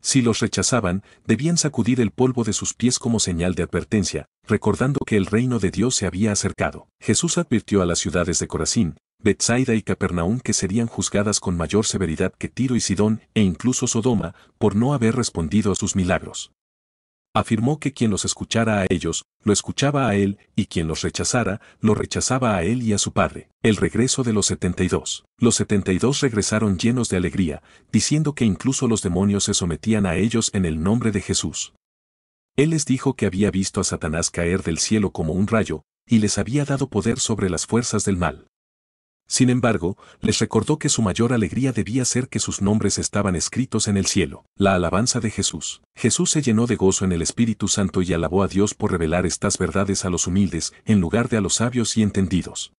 Si los rechazaban, debían sacudir el polvo de sus pies como señal de advertencia, recordando que el reino de Dios se había acercado. Jesús advirtió a las ciudades de Corazín, Betsaida y Capernaum que serían juzgadas con mayor severidad que Tiro y Sidón e incluso Sodoma, por no haber respondido a sus milagros. Afirmó que quien los escuchara a ellos, lo escuchaba a él, y quien los rechazara, lo rechazaba a él y a su Padre. El regreso de los 72. Los 72 regresaron llenos de alegría, diciendo que incluso los demonios se sometían a ellos en el nombre de Jesús. Él les dijo que había visto a Satanás caer del cielo como un rayo, y les había dado poder sobre las fuerzas del mal. Sin embargo, les recordó que su mayor alegría debía ser que sus nombres estaban escritos en el cielo. La alabanza de Jesús. Jesús se llenó de gozo en el Espíritu Santo y alabó a Dios por revelar estas verdades a los humildes, en lugar de a los sabios y entendidos.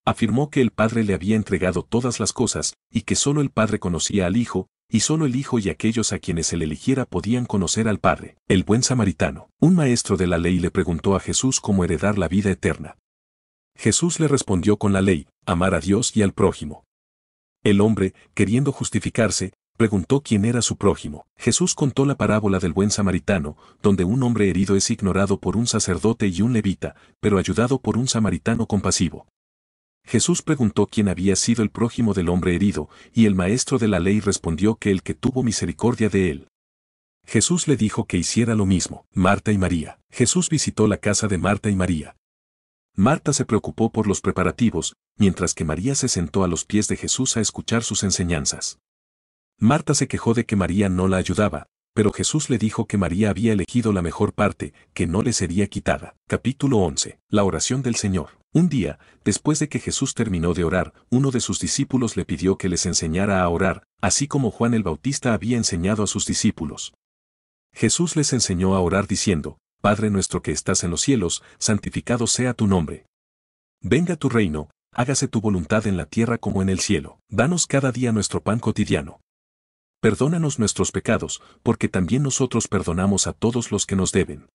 Afirmó que el Padre le había entregado todas las cosas, y que solo el Padre conocía al Hijo, y solo el Hijo y aquellos a quienes él eligiera podían conocer al Padre. El buen samaritano. Un maestro de la ley le preguntó a Jesús cómo heredar la vida eterna. Jesús le respondió con la ley: amar a Dios y al prójimo. El hombre, queriendo justificarse, preguntó quién era su prójimo. Jesús contó la parábola del buen samaritano, donde un hombre herido es ignorado por un sacerdote y un levita, pero ayudado por un samaritano compasivo. Jesús preguntó quién había sido el prójimo del hombre herido, y el maestro de la ley respondió que el que tuvo misericordia de él. Jesús le dijo que hiciera lo mismo. Marta y María. Jesús visitó la casa de Marta y María. Marta se preocupó por los preparativos, mientras que María se sentó a los pies de Jesús a escuchar sus enseñanzas. Marta se quejó de que María no la ayudaba, pero Jesús le dijo que María había elegido la mejor parte, que no le sería quitada. Capítulo 11. La oración del Señor. Un día, después de que Jesús terminó de orar, uno de sus discípulos le pidió que les enseñara a orar, así como Juan el Bautista había enseñado a sus discípulos. Jesús les enseñó a orar diciendo: Padre nuestro que estás en los cielos, santificado sea tu nombre. Venga tu reino, hágase tu voluntad en la tierra como en el cielo. Danos cada día nuestro pan cotidiano. Perdónanos nuestros pecados, porque también nosotros perdonamos a todos los que nos deben.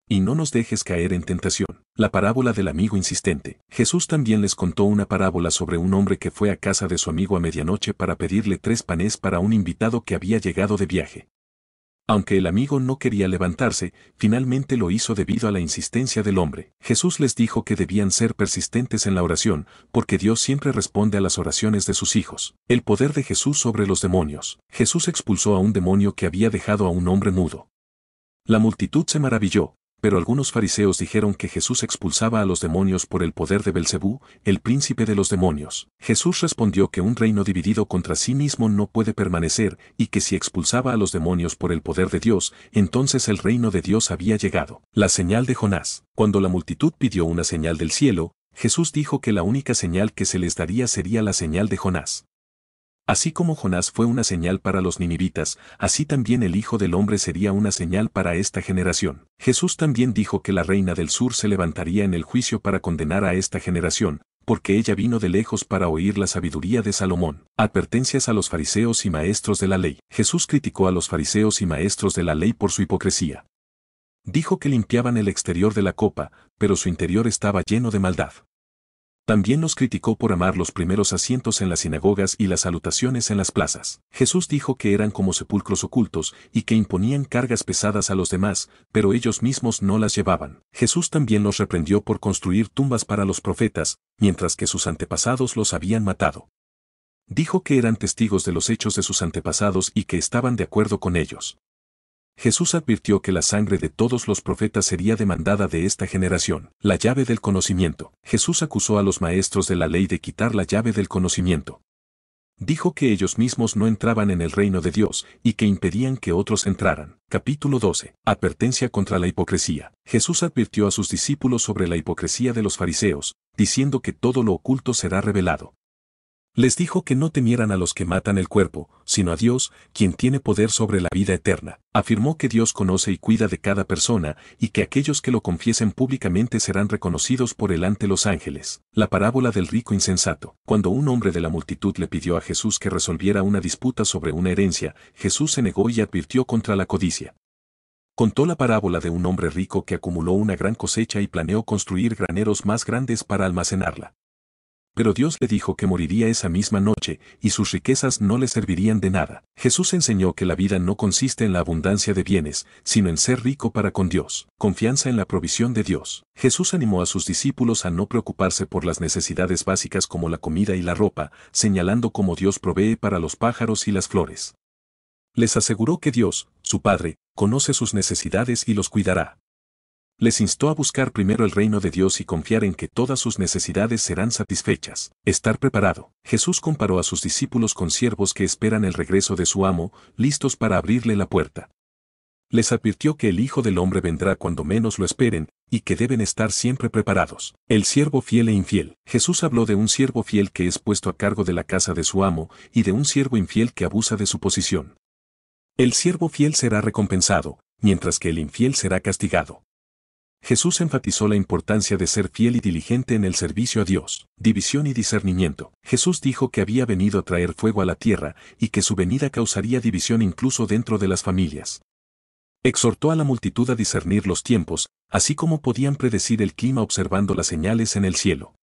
Y no nos dejes caer en tentación. La parábola del amigo insistente. Jesús también les contó una parábola sobre un hombre que fue a casa de su amigo a medianoche para pedirle 3 panes para un invitado que había llegado de viaje. Aunque el amigo no quería levantarse, finalmente lo hizo debido a la insistencia del hombre. Jesús les dijo que debían ser persistentes en la oración, porque Dios siempre responde a las oraciones de sus hijos. El poder de Jesús sobre los demonios. Jesús expulsó a un demonio que había dejado a un hombre mudo. La multitud se maravilló, pero algunos fariseos dijeron que Jesús expulsaba a los demonios por el poder de Belcebú, el príncipe de los demonios. Jesús respondió que un reino dividido contra sí mismo no puede permanecer, y que si expulsaba a los demonios por el poder de Dios, entonces el reino de Dios había llegado. La señal de Jonás. Cuando la multitud pidió una señal del cielo, Jesús dijo que la única señal que se les daría sería la señal de Jonás. Así como Jonás fue una señal para los ninivitas, así también el Hijo del Hombre sería una señal para esta generación. Jesús también dijo que la reina del sur se levantaría en el juicio para condenar a esta generación, porque ella vino de lejos para oír la sabiduría de Salomón. Advertencias a los fariseos y maestros de la ley. Jesús criticó a los fariseos y maestros de la ley por su hipocresía. Dijo que limpiaban el exterior de la copa, pero su interior estaba lleno de maldad. También los criticó por amar los primeros asientos en las sinagogas y las salutaciones en las plazas. Jesús dijo que eran como sepulcros ocultos y que imponían cargas pesadas a los demás, pero ellos mismos no las llevaban. Jesús también los reprendió por construir tumbas para los profetas, mientras que sus antepasados los habían matado. Dijo que eran testigos de los hechos de sus antepasados y que estaban de acuerdo con ellos. Jesús advirtió que la sangre de todos los profetas sería demandada de esta generación. La llave del conocimiento. Jesús acusó a los maestros de la ley de quitar la llave del conocimiento. Dijo que ellos mismos no entraban en el reino de Dios y que impedían que otros entraran. Capítulo 12. Advertencia contra la hipocresía. Jesús advirtió a sus discípulos sobre la hipocresía de los fariseos, diciendo que todo lo oculto será revelado. Les dijo que no temieran a los que matan el cuerpo, sino a Dios, quien tiene poder sobre la vida eterna. Afirmó que Dios conoce y cuida de cada persona, y que aquellos que lo confiesen públicamente serán reconocidos por él ante los ángeles. La parábola del rico insensato. Cuando un hombre de la multitud le pidió a Jesús que resolviera una disputa sobre una herencia, Jesús se negó y advirtió contra la codicia. Contó la parábola de un hombre rico que acumuló una gran cosecha y planeó construir graneros más grandes para almacenarla. Pero Dios le dijo que moriría esa misma noche, y sus riquezas no le servirían de nada. Jesús enseñó que la vida no consiste en la abundancia de bienes, sino en ser rico para con Dios. Confianza en la provisión de Dios. Jesús animó a sus discípulos a no preocuparse por las necesidades básicas como la comida y la ropa, señalando cómo Dios provee para los pájaros y las flores. Les aseguró que Dios, su Padre, conoce sus necesidades y los cuidará. Les instó a buscar primero el reino de Dios y confiar en que todas sus necesidades serán satisfechas. Estar preparado. Jesús comparó a sus discípulos con siervos que esperan el regreso de su amo, listos para abrirle la puerta. Les advirtió que el Hijo del Hombre vendrá cuando menos lo esperen, y que deben estar siempre preparados. El siervo fiel e infiel. Jesús habló de un siervo fiel que es puesto a cargo de la casa de su amo, y de un siervo infiel que abusa de su posición. El siervo fiel será recompensado, mientras que el infiel será castigado. Jesús enfatizó la importancia de ser fiel y diligente en el servicio a Dios. División y discernimiento. Jesús dijo que había venido a traer fuego a la tierra y que su venida causaría división incluso dentro de las familias. Exhortó a la multitud a discernir los tiempos, así como podían predecir el clima observando las señales en el cielo.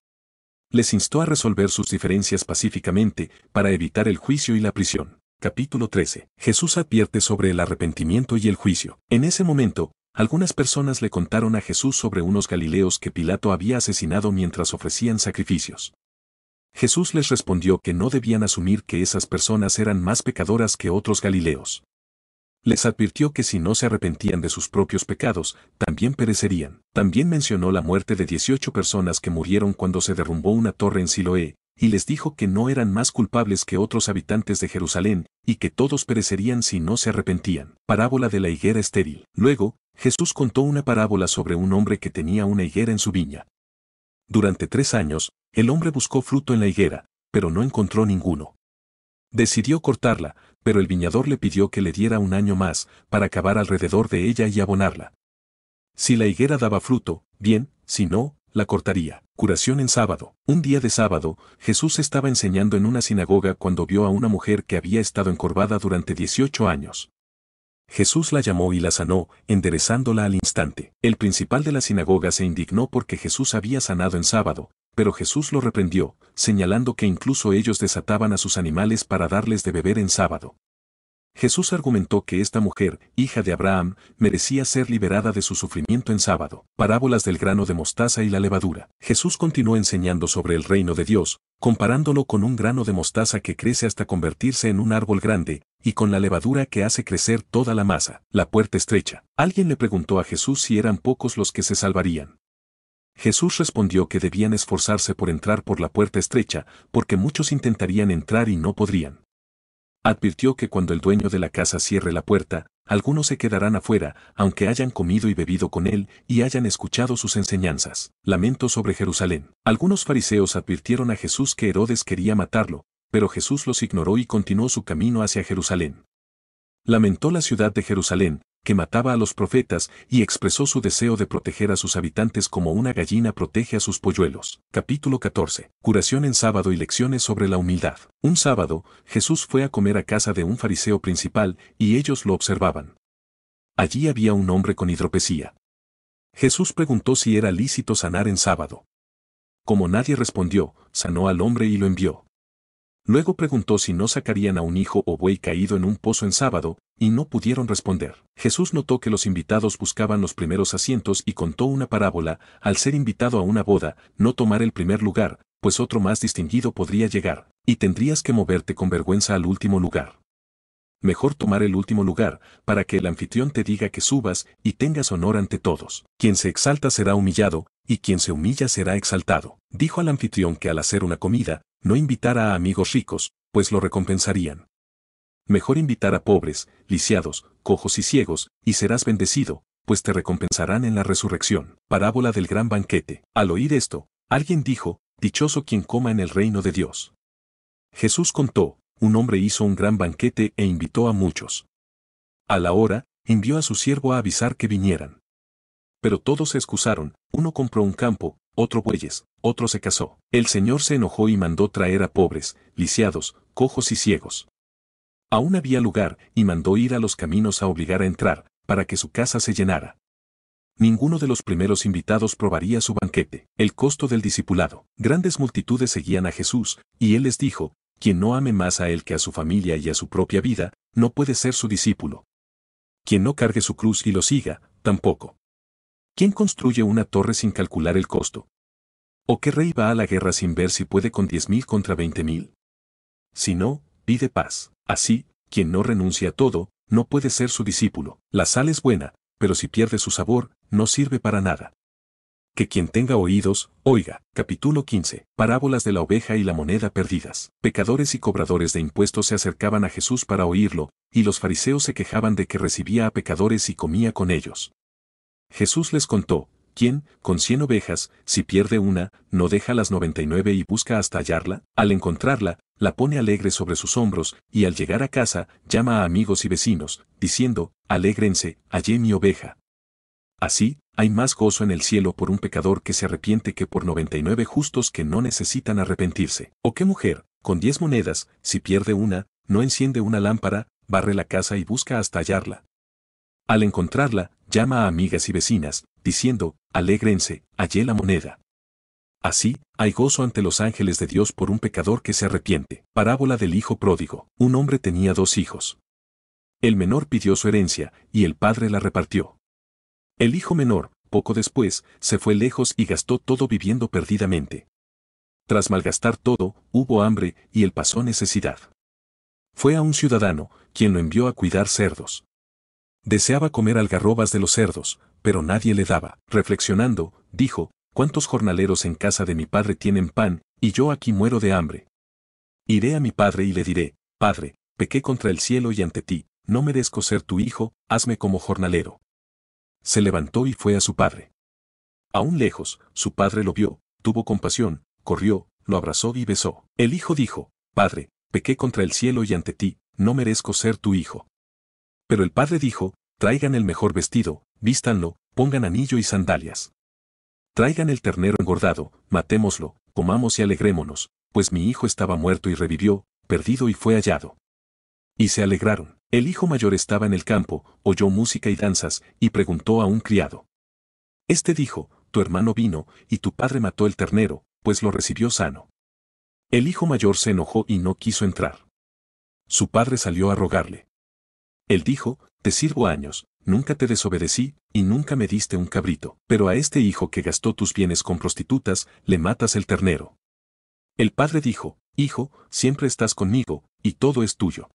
Les instó a resolver sus diferencias pacíficamente para evitar el juicio y la prisión. Capítulo 13. Jesús advierte sobre el arrepentimiento y el juicio. En ese momento, algunas personas le contaron a Jesús sobre unos galileos que Pilato había asesinado mientras ofrecían sacrificios. Jesús les respondió que no debían asumir que esas personas eran más pecadoras que otros galileos. Les advirtió que si no se arrepentían de sus propios pecados, también perecerían. También mencionó la muerte de 18 personas que murieron cuando se derrumbó una torre en Siloé, y les dijo que no eran más culpables que otros habitantes de Jerusalén, y que todos perecerían si no se arrepentían. Parábola de la higuera estéril. Luego, Jesús contó una parábola sobre un hombre que tenía una higuera en su viña. Durante 3 años, el hombre buscó fruto en la higuera, pero no encontró ninguno. Decidió cortarla, pero el viñador le pidió que le diera un año más, para cavar alrededor de ella y abonarla. Si la higuera daba fruto, bien, si no, la cortaría. Curación en sábado. Un día de sábado, Jesús estaba enseñando en una sinagoga cuando vio a una mujer que había estado encorvada durante 18 años. Jesús la llamó y la sanó, enderezándola al instante. El principal de la sinagoga se indignó porque Jesús había sanado en sábado, pero Jesús lo reprendió, señalando que incluso ellos desataban a sus animales para darles de beber en sábado. Jesús argumentó que esta mujer, hija de Abraham, merecía ser liberada de su sufrimiento en sábado. Parábolas del grano de mostaza y la levadura. Jesús continuó enseñando sobre el reino de Dios, comparándolo con un grano de mostaza que crece hasta convertirse en un árbol grande, y con la levadura que hace crecer toda la masa. La puerta estrecha. Alguien le preguntó a Jesús si eran pocos los que se salvarían. Jesús respondió que debían esforzarse por entrar por la puerta estrecha, porque muchos intentarían entrar y no podrían. Advirtió que cuando el dueño de la casa cierre la puerta, algunos se quedarán afuera, aunque hayan comido y bebido con él y hayan escuchado sus enseñanzas. Lamento sobre Jerusalén. Algunos fariseos advirtieron a Jesús que Herodes quería matarlo, pero Jesús los ignoró y continuó su camino hacia Jerusalén. Lamentó la ciudad de Jerusalén, que mataba a los profetas, y expresó su deseo de proteger a sus habitantes como una gallina protege a sus polluelos. Capítulo 14. Curación en sábado y lecciones sobre la humildad. Un sábado, Jesús fue a comer a casa de un fariseo principal, y ellos lo observaban. Allí había un hombre con hidropesía. Jesús preguntó si era lícito sanar en sábado. Como nadie respondió, sanó al hombre y lo envió. Luego preguntó si no sacarían a un hijo o buey caído en un pozo en sábado, y no pudieron responder. Jesús notó que los invitados buscaban los primeros asientos y contó una parábola: al ser invitado a una boda, no tomar el primer lugar, pues otro más distinguido podría llegar, y tendrías que moverte con vergüenza al último lugar. Mejor tomar el último lugar, para que el anfitrión te diga que subas y tengas honor ante todos. Quien se exalta será humillado, y quien se humilla será exaltado. Dijo al anfitrión que al hacer una comida, no invitara a amigos ricos, pues lo recompensarían. Mejor invitar a pobres, lisiados, cojos y ciegos, y serás bendecido, pues te recompensarán en la resurrección. Parábola del gran banquete. Al oír esto, alguien dijo: dichoso quien coma en el reino de Dios. Jesús contó: un hombre hizo un gran banquete e invitó a muchos. A la hora, envió a su siervo a avisar que vinieran. Pero todos se excusaron: uno compró un campo, otro bueyes, otro se casó. El Señor se enojó y mandó traer a pobres, lisiados, cojos y ciegos. Aún había lugar, y mandó ir a los caminos a obligar a entrar, para que su casa se llenara. Ninguno de los primeros invitados probaría su banquete. El costo del discipulado. Grandes multitudes seguían a Jesús, y él les dijo: quien no ame más a él que a su familia y a su propia vida, no puede ser su discípulo. Quien no cargue su cruz y lo siga, tampoco. ¿Quién construye una torre sin calcular el costo? ¿O qué rey va a la guerra sin ver si puede con 10.000 contra 20.000? Si no, pide paz. Así, quien no renuncia a todo, no puede ser su discípulo. La sal es buena, pero si pierde su sabor, no sirve para nada. Que quien tenga oídos, oiga. Capítulo 15. Parábolas de la oveja y la moneda perdidas. Pecadores y cobradores de impuestos se acercaban a Jesús para oírlo, y los fariseos se quejaban de que recibía a pecadores y comía con ellos. Jesús les contó: ¿quién, con 100 ovejas, si pierde una, no deja las 99 y busca hasta hallarla? Al encontrarla, la pone alegre sobre sus hombros, y al llegar a casa, llama a amigos y vecinos, diciendo: alégrense, hallé mi oveja. Así, hay más gozo en el cielo por un pecador que se arrepiente que por 99 justos que no necesitan arrepentirse. ¿O qué mujer, con 10 monedas, si pierde una, no enciende una lámpara, barre la casa y busca hasta hallarla? Al encontrarla, llama a amigas y vecinas, diciendo, alégrense, hallé la moneda. Así, hay gozo ante los ángeles de Dios por un pecador que se arrepiente. Parábola del hijo pródigo. Un hombre tenía 2 hijos. El menor pidió su herencia, y el padre la repartió. El hijo menor, poco después, se fue lejos y gastó todo viviendo perdidamente. Tras malgastar todo, hubo hambre, y él pasó necesidad. Fue a un ciudadano, quien lo envió a cuidar cerdos. Deseaba comer algarrobas de los cerdos, pero nadie le daba. Reflexionando, dijo, ¿cuántos jornaleros en casa de mi padre tienen pan, y yo aquí muero de hambre? Iré a mi padre y le diré, Padre, pequé contra el cielo y ante ti, no merezco ser tu hijo, hazme como jornalero. Se levantó y fue a su padre. Aún lejos, su padre lo vio, tuvo compasión, corrió, lo abrazó y besó. El hijo dijo, Padre, pequé contra el cielo y ante ti, no merezco ser tu hijo. Pero el padre dijo, traigan el mejor vestido, vístanlo, pongan anillo y sandalias. Traigan el ternero engordado, matémoslo, comamos y alegrémonos, pues mi hijo estaba muerto y revivió, perdido y fue hallado. Y se alegraron. El hijo mayor estaba en el campo, oyó música y danzas, y preguntó a un criado. Este dijo, tu hermano vino, y tu padre mató el ternero, pues lo recibió sano. El hijo mayor se enojó y no quiso entrar. Su padre salió a rogarle. Él dijo, te sirvo años, nunca te desobedecí, y nunca me diste un cabrito. Pero a este hijo que gastó tus bienes con prostitutas, le matas el ternero. El padre dijo, hijo, siempre estás conmigo, y todo es tuyo.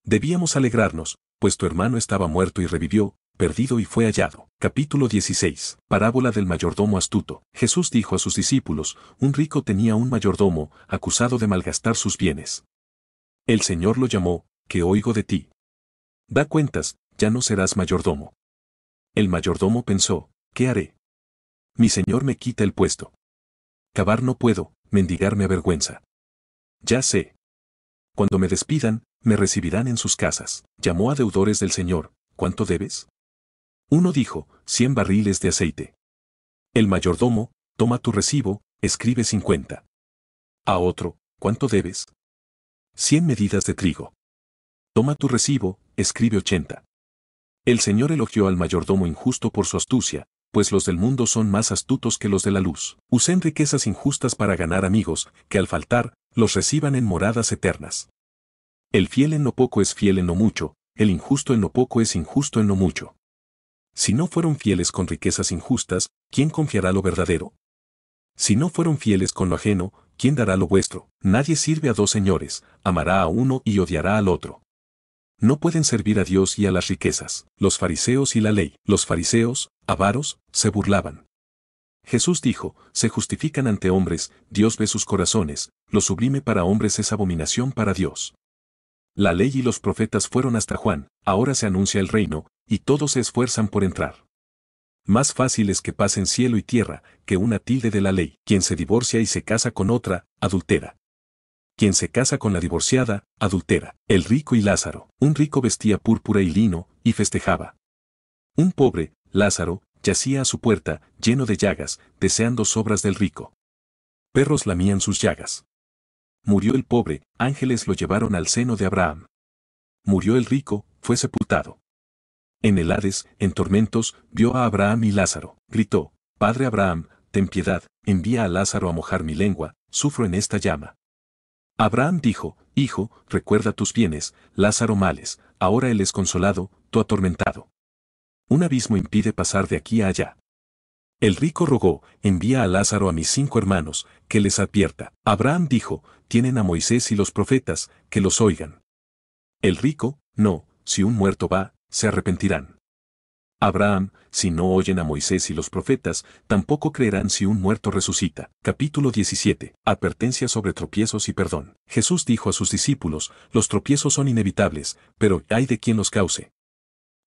Debíamos alegrarnos, pues tu hermano estaba muerto y revivió, perdido y fue hallado. Capítulo 16. Parábola del mayordomo astuto. Jesús dijo a sus discípulos, un rico tenía un mayordomo, acusado de malgastar sus bienes. El Señor lo llamó, ¿qué oigo de ti? Da cuentas, ya no serás mayordomo. El mayordomo pensó, ¿qué haré? Mi Señor me quita el puesto. Cavar no puedo, mendigar me avergüenza. Ya sé. Cuando me despidan, me recibirán en sus casas. Llamó a deudores del Señor, ¿cuánto debes? Uno dijo, 100 barriles de aceite. El mayordomo, toma tu recibo, escribe 50. A otro, ¿cuánto debes? 100 medidas de trigo. Toma tu recibo, escribe 80. El Señor elogió al mayordomo injusto por su astucia, pues los del mundo son más astutos que los de la luz. Usen riquezas injustas para ganar amigos, que al faltar, los reciban en moradas eternas. El fiel en lo poco es fiel en lo mucho, el injusto en lo poco es injusto en lo mucho. Si no fueron fieles con riquezas injustas, ¿quién confiará lo verdadero? Si no fueron fieles con lo ajeno, ¿quién dará lo vuestro? Nadie sirve a 2 señores, amará a uno y odiará al otro. No pueden servir a Dios y a las riquezas. Los fariseos y la ley. Los fariseos, avaros, se burlaban. Jesús dijo, se justifican ante hombres, Dios ve sus corazones, lo sublime para hombres es abominación para Dios. La ley y los profetas fueron hasta Juan, ahora se anuncia el reino, y todos se esfuerzan por entrar. Más fácil es que pasen cielo y tierra, que una tilde de la ley. Quien se divorcia y se casa con otra, adultera. Quien se casa con la divorciada, adultera. El rico y Lázaro. Un rico vestía púrpura y lino, y festejaba. Un pobre, Lázaro, yacía a su puerta, lleno de llagas, deseando sobras del rico. Perros lamían sus llagas. Murió el pobre, ángeles lo llevaron al seno de Abraham. Murió el rico, fue sepultado. En el Hades, en tormentos, vio a Abraham y Lázaro. Gritó, Padre Abraham, ten piedad, envía a Lázaro a mojar mi lengua, sufro en esta llama. Abraham dijo, Hijo, recuerda tus bienes, Lázaro males, ahora él es consolado, tú atormentado. Un abismo impide pasar de aquí a allá. El rico rogó, envía a Lázaro a mis 5 hermanos, que les advierta. Abraham dijo, tienen a Moisés y los profetas, que los oigan. El rico, no, si un muerto va, se arrepentirán. Abraham, si no oyen a Moisés y los profetas, tampoco creerán si un muerto resucita. Capítulo 17. Advertencia sobre tropiezos y perdón. Jesús dijo a sus discípulos, los tropiezos son inevitables, pero hay de quien los cause.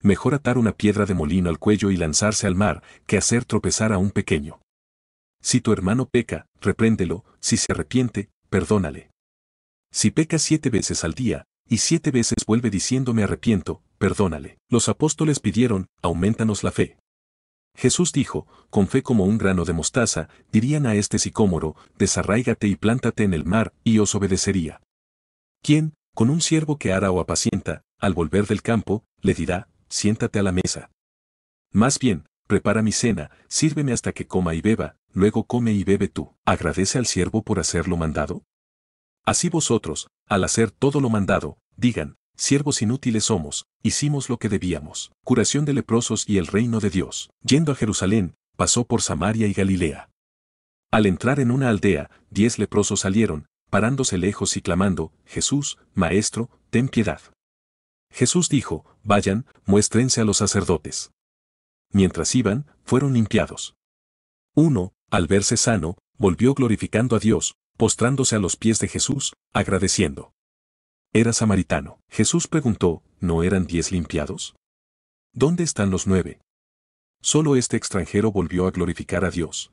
Mejor atar una piedra de molino al cuello y lanzarse al mar, que hacer tropezar a un pequeño. Si tu hermano peca, repréndelo, si se arrepiente, perdónale. Si peca 7 veces al día, y 7 veces vuelve diciendo me arrepiento, perdónale. Los apóstoles pidieron, aumentanos la fe. Jesús dijo, con fe como un grano de mostaza, dirían a este sicómoro, desarráigate y plántate en el mar, y os obedecería. ¿Quién, con un siervo que ara o apacienta, al volver del campo, le dirá, siéntate a la mesa? Más bien, prepara mi cena, sírveme hasta que coma y beba, luego come y bebe tú. ¿Agradece al siervo por hacer lo mandado? Así vosotros, al hacer todo lo mandado, digan, siervos inútiles somos, hicimos lo que debíamos. Curación de leprosos y el reino de Dios. Yendo a Jerusalén, pasó por Samaria y Galilea. Al entrar en una aldea, 10 leprosos salieron, parándose lejos y clamando, Jesús, Maestro, ten piedad. Jesús dijo, vayan, muéstrense a los sacerdotes. Mientras iban, fueron limpiados. Uno, al verse sano, volvió glorificando a Dios, postrándose a los pies de Jesús, agradeciendo. Era samaritano. Jesús preguntó, ¿no eran 10 limpiados? ¿Dónde están los 9? Solo este extranjero volvió a glorificar a Dios.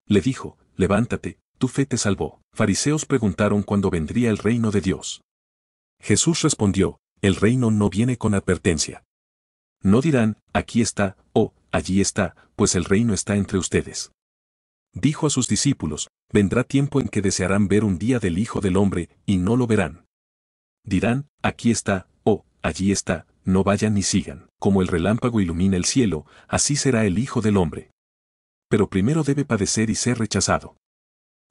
Le dijo, levántate, tu fe te salvó. Fariseos preguntaron cuándo vendría el reino de Dios. Jesús respondió, el reino no viene con advertencia. No dirán, aquí está, o, allí está, pues el reino está entre ustedes. Dijo a sus discípulos, vendrá tiempo en que desearán ver un día del Hijo del Hombre, y no lo verán. Dirán, aquí está, o, allí está, no vayan ni sigan. Como el relámpago ilumina el cielo, así será el Hijo del Hombre. Pero primero debe padecer y ser rechazado.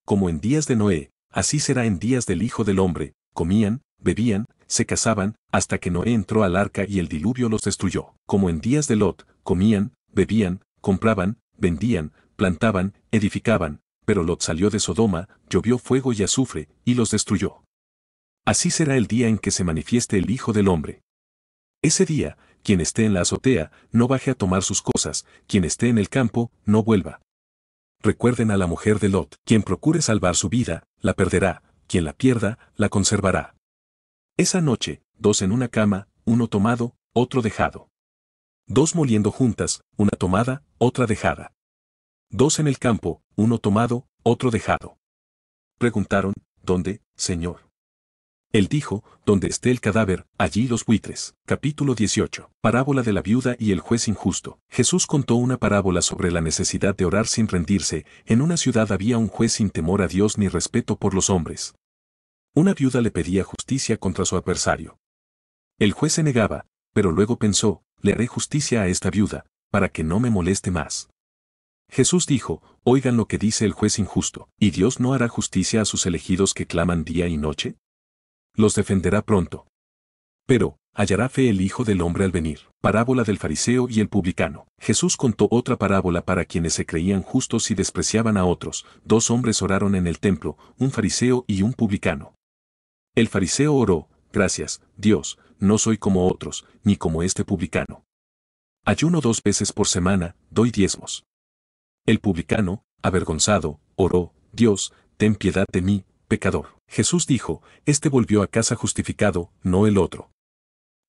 Como en días de Noé, así será en días del Hijo del Hombre, comían, bebían, se casaban, hasta que Noé entró al arca y el diluvio los destruyó. Como en días de Lot, comían, bebían, compraban, vendían, plantaban, edificaban, pero Lot salió de Sodoma, llovió fuego y azufre, y los destruyó. Así será el día en que se manifieste el Hijo del Hombre. Ese día, quien esté en la azotea, no baje a tomar sus cosas, quien esté en el campo, no vuelva. Recuerden a la mujer de Lot, quien procure salvar su vida, la perderá, quien la pierda, la conservará. Esa noche, 2 en una cama, uno tomado, otro dejado. 2 moliendo juntas, una tomada, otra dejada. 2 en el campo, uno tomado, otro dejado. Preguntaron, ¿dónde, Señor? Él dijo, donde esté el cadáver, allí los buitres. Capítulo 18. Parábola de la viuda y el juez injusto. Jesús contó una parábola sobre la necesidad de orar sin rendirse. En una ciudad había un juez sin temor a Dios ni respeto por los hombres. Una viuda le pedía justicia contra su adversario. El juez se negaba, pero luego pensó, le haré justicia a esta viuda, para que no me moleste más. Jesús dijo, oigan lo que dice el juez injusto, ¿y Dios no hará justicia a sus elegidos que claman día y noche? Los defenderá pronto. Pero, hallará fe el Hijo del Hombre al venir. Parábola del fariseo y el publicano. Jesús contó otra parábola para quienes se creían justos y despreciaban a otros. 2 hombres oraron en el templo, un fariseo y un publicano. El fariseo oró, gracias, Dios, no soy como otros, ni como este publicano. Ayuno 2 veces por semana, doy diezmos. El publicano, avergonzado, oró, Dios, ten piedad de mí, pecador. Jesús dijo, este volvió a casa justificado, no el otro.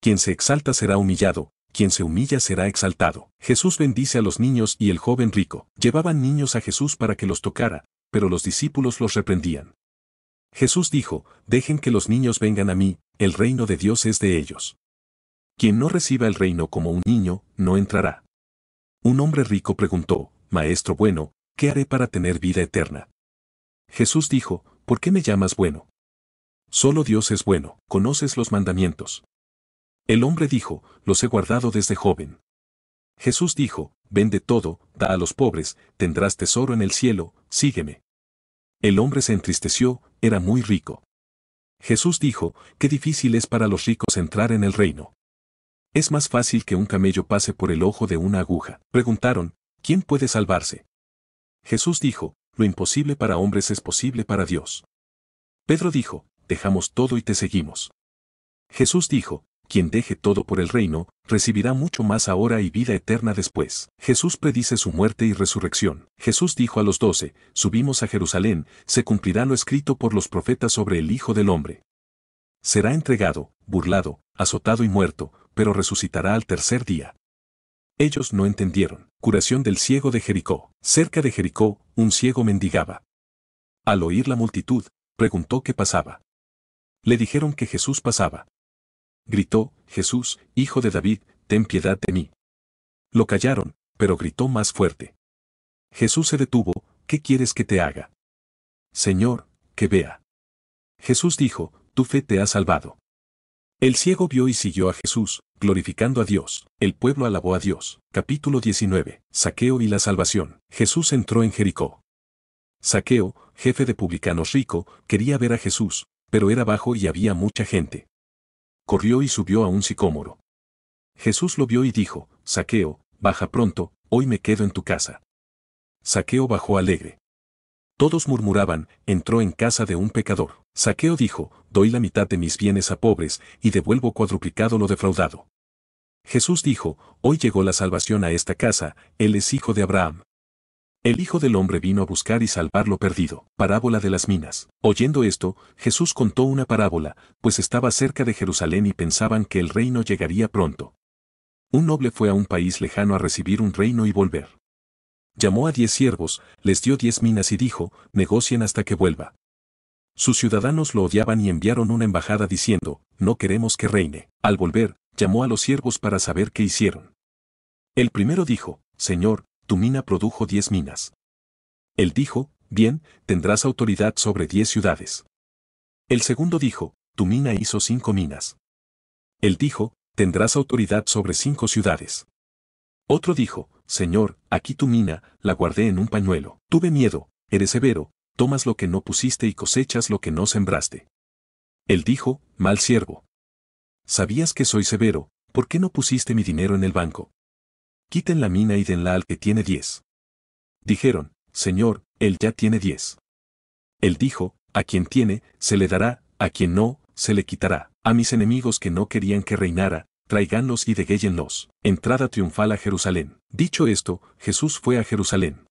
Quien se exalta será humillado, quien se humilla será exaltado. Jesús bendice a los niños y el joven rico. Llevaban niños a Jesús para que los tocara, pero los discípulos los reprendían. Jesús dijo, dejen que los niños vengan a mí, el reino de Dios es de ellos. Quien no reciba el reino como un niño, no entrará. Un hombre rico preguntó, Maestro bueno, ¿qué haré para tener vida eterna? Jesús dijo, ¿por qué me llamas bueno? Solo Dios es bueno, conoces los mandamientos. El hombre dijo, los he guardado desde joven. Jesús dijo, vende todo, da a los pobres, tendrás tesoro en el cielo, sígueme. El hombre se entristeció, era muy rico. Jesús dijo, qué difícil es para los ricos entrar en el reino. Es más fácil que un camello pase por el ojo de una aguja. Preguntaron, ¿quién puede salvarse? Jesús dijo, lo imposible para hombres es posible para Dios. Pedro dijo, dejamos todo y te seguimos. Jesús dijo, quien deje todo por el reino, recibirá mucho más ahora y vida eterna después. Jesús predice su muerte y resurrección. Jesús dijo a los 12, subimos a Jerusalén, se cumplirá lo escrito por los profetas sobre el Hijo del Hombre. Será entregado, burlado, azotado y muerto, pero resucitará al tercer día. Ellos no entendieron. Curación del ciego de Jericó. Cerca de Jericó, un ciego mendigaba. Al oír la multitud, preguntó qué pasaba. Le dijeron que Jesús pasaba. Gritó, Jesús, Hijo de David, ten piedad de mí. Lo callaron, pero gritó más fuerte. Jesús se detuvo. ¿Qué quieres que te haga? Señor, que vea. Jesús dijo, tu fe te ha salvado. El ciego vio y siguió a Jesús, glorificando a Dios. El pueblo alabó a Dios. Capítulo 19. Zaqueo y la salvación. Jesús entró en Jericó. Zaqueo, jefe de publicanos rico, quería ver a Jesús, pero era bajo y había mucha gente. Corrió y subió a un sicómoro. Jesús lo vio y dijo, Zaqueo, baja pronto, hoy me quedo en tu casa. Zaqueo bajó alegre. Todos murmuraban, entró en casa de un pecador. Zaqueo dijo, doy la mitad de mis bienes a pobres, y devuelvo cuadruplicado lo defraudado. Jesús dijo, hoy llegó la salvación a esta casa, él es hijo de Abraham. El Hijo del Hombre vino a buscar y salvar lo perdido. Parábola de las minas. Oyendo esto, Jesús contó una parábola, pues estaba cerca de Jerusalén y pensaban que el reino llegaría pronto. Un noble fue a un país lejano a recibir un reino y volver. Llamó a 10 siervos, les dio 10 minas y dijo, negocien hasta que vuelva. Sus ciudadanos lo odiaban y enviaron una embajada diciendo, no queremos que reine. Al volver, llamó a los siervos para saber qué hicieron. El primero dijo, Señor, tu mina produjo 10 minas. Él dijo, bien, tendrás autoridad sobre 10 ciudades. El segundo dijo, tu mina hizo 5 minas. Él dijo, tendrás autoridad sobre 5 ciudades. Otro dijo, Señor, aquí tu mina, la guardé en un pañuelo. Tuve miedo, eres severo, tomas lo que no pusiste y cosechas lo que no sembraste. Él dijo, mal siervo. Sabías que soy severo, ¿por qué no pusiste mi dinero en el banco? Quiten la mina y denla al que tiene 10. Dijeron, Señor, él ya tiene 10. Él dijo, a quien tiene, se le dará, a quien no, se le quitará. A mis enemigos que no querían que reinara, tráiganlos y degüéllenlos. Entrada triunfal a Jerusalén. Dicho esto, Jesús fue a Jerusalén.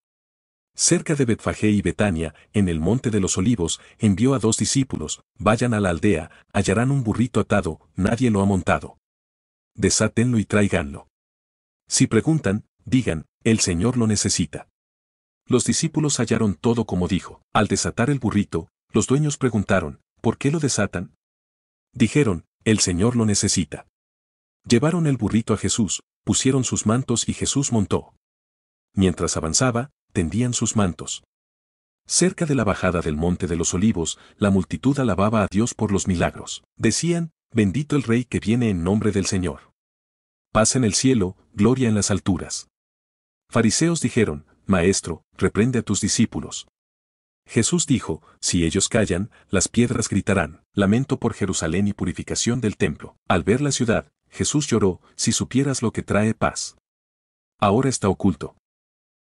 Cerca de Betfagé y Betania, en el monte de los olivos, envió a 2 discípulos, vayan a la aldea, hallarán un burrito atado, nadie lo ha montado. Desátenlo y tráiganlo. Si preguntan, digan, el Señor lo necesita. Los discípulos hallaron todo como dijo. Al desatar el burrito, los dueños preguntaron, ¿por qué lo desatan? Dijeron, el Señor lo necesita. Llevaron el burrito a Jesús, pusieron sus mantos y Jesús montó. Mientras avanzaba, tendían sus mantos. Cerca de la bajada del monte de los olivos, la multitud alababa a Dios por los milagros. Decían, bendito el Rey que viene en nombre del Señor. Paz en el cielo, gloria en las alturas. Fariseos dijeron, Maestro, reprende a tus discípulos. Jesús dijo, si ellos callan, las piedras gritarán. Lamento por Jerusalén y purificación del templo. Al ver la ciudad, Jesús lloró, si supieras lo que trae paz. Ahora está oculto.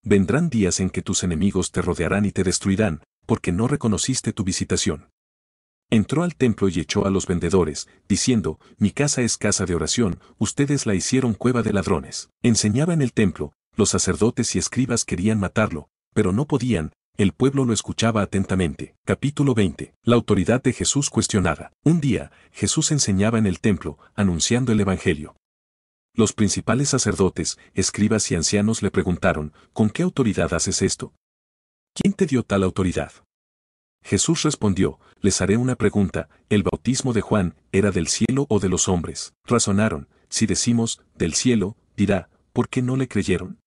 Vendrán días en que tus enemigos te rodearán y te destruirán, porque no reconociste tu visitación. Entró al templo y echó a los vendedores, diciendo, mi casa es casa de oración, ustedes la hicieron cueva de ladrones. Enseñaba en el templo, los sacerdotes y escribas querían matarlo, pero no podían, el pueblo lo escuchaba atentamente. Capítulo 20. La autoridad de Jesús cuestionada. Un día, Jesús enseñaba en el templo, anunciando el Evangelio. Los principales sacerdotes, escribas y ancianos le preguntaron, ¿con qué autoridad haces esto? ¿Quién te dio tal autoridad? Jesús respondió, les haré una pregunta, ¿el bautismo de Juan era del cielo o de los hombres? Razonaron, si decimos, del cielo, dirá, ¿por qué no le creyeron?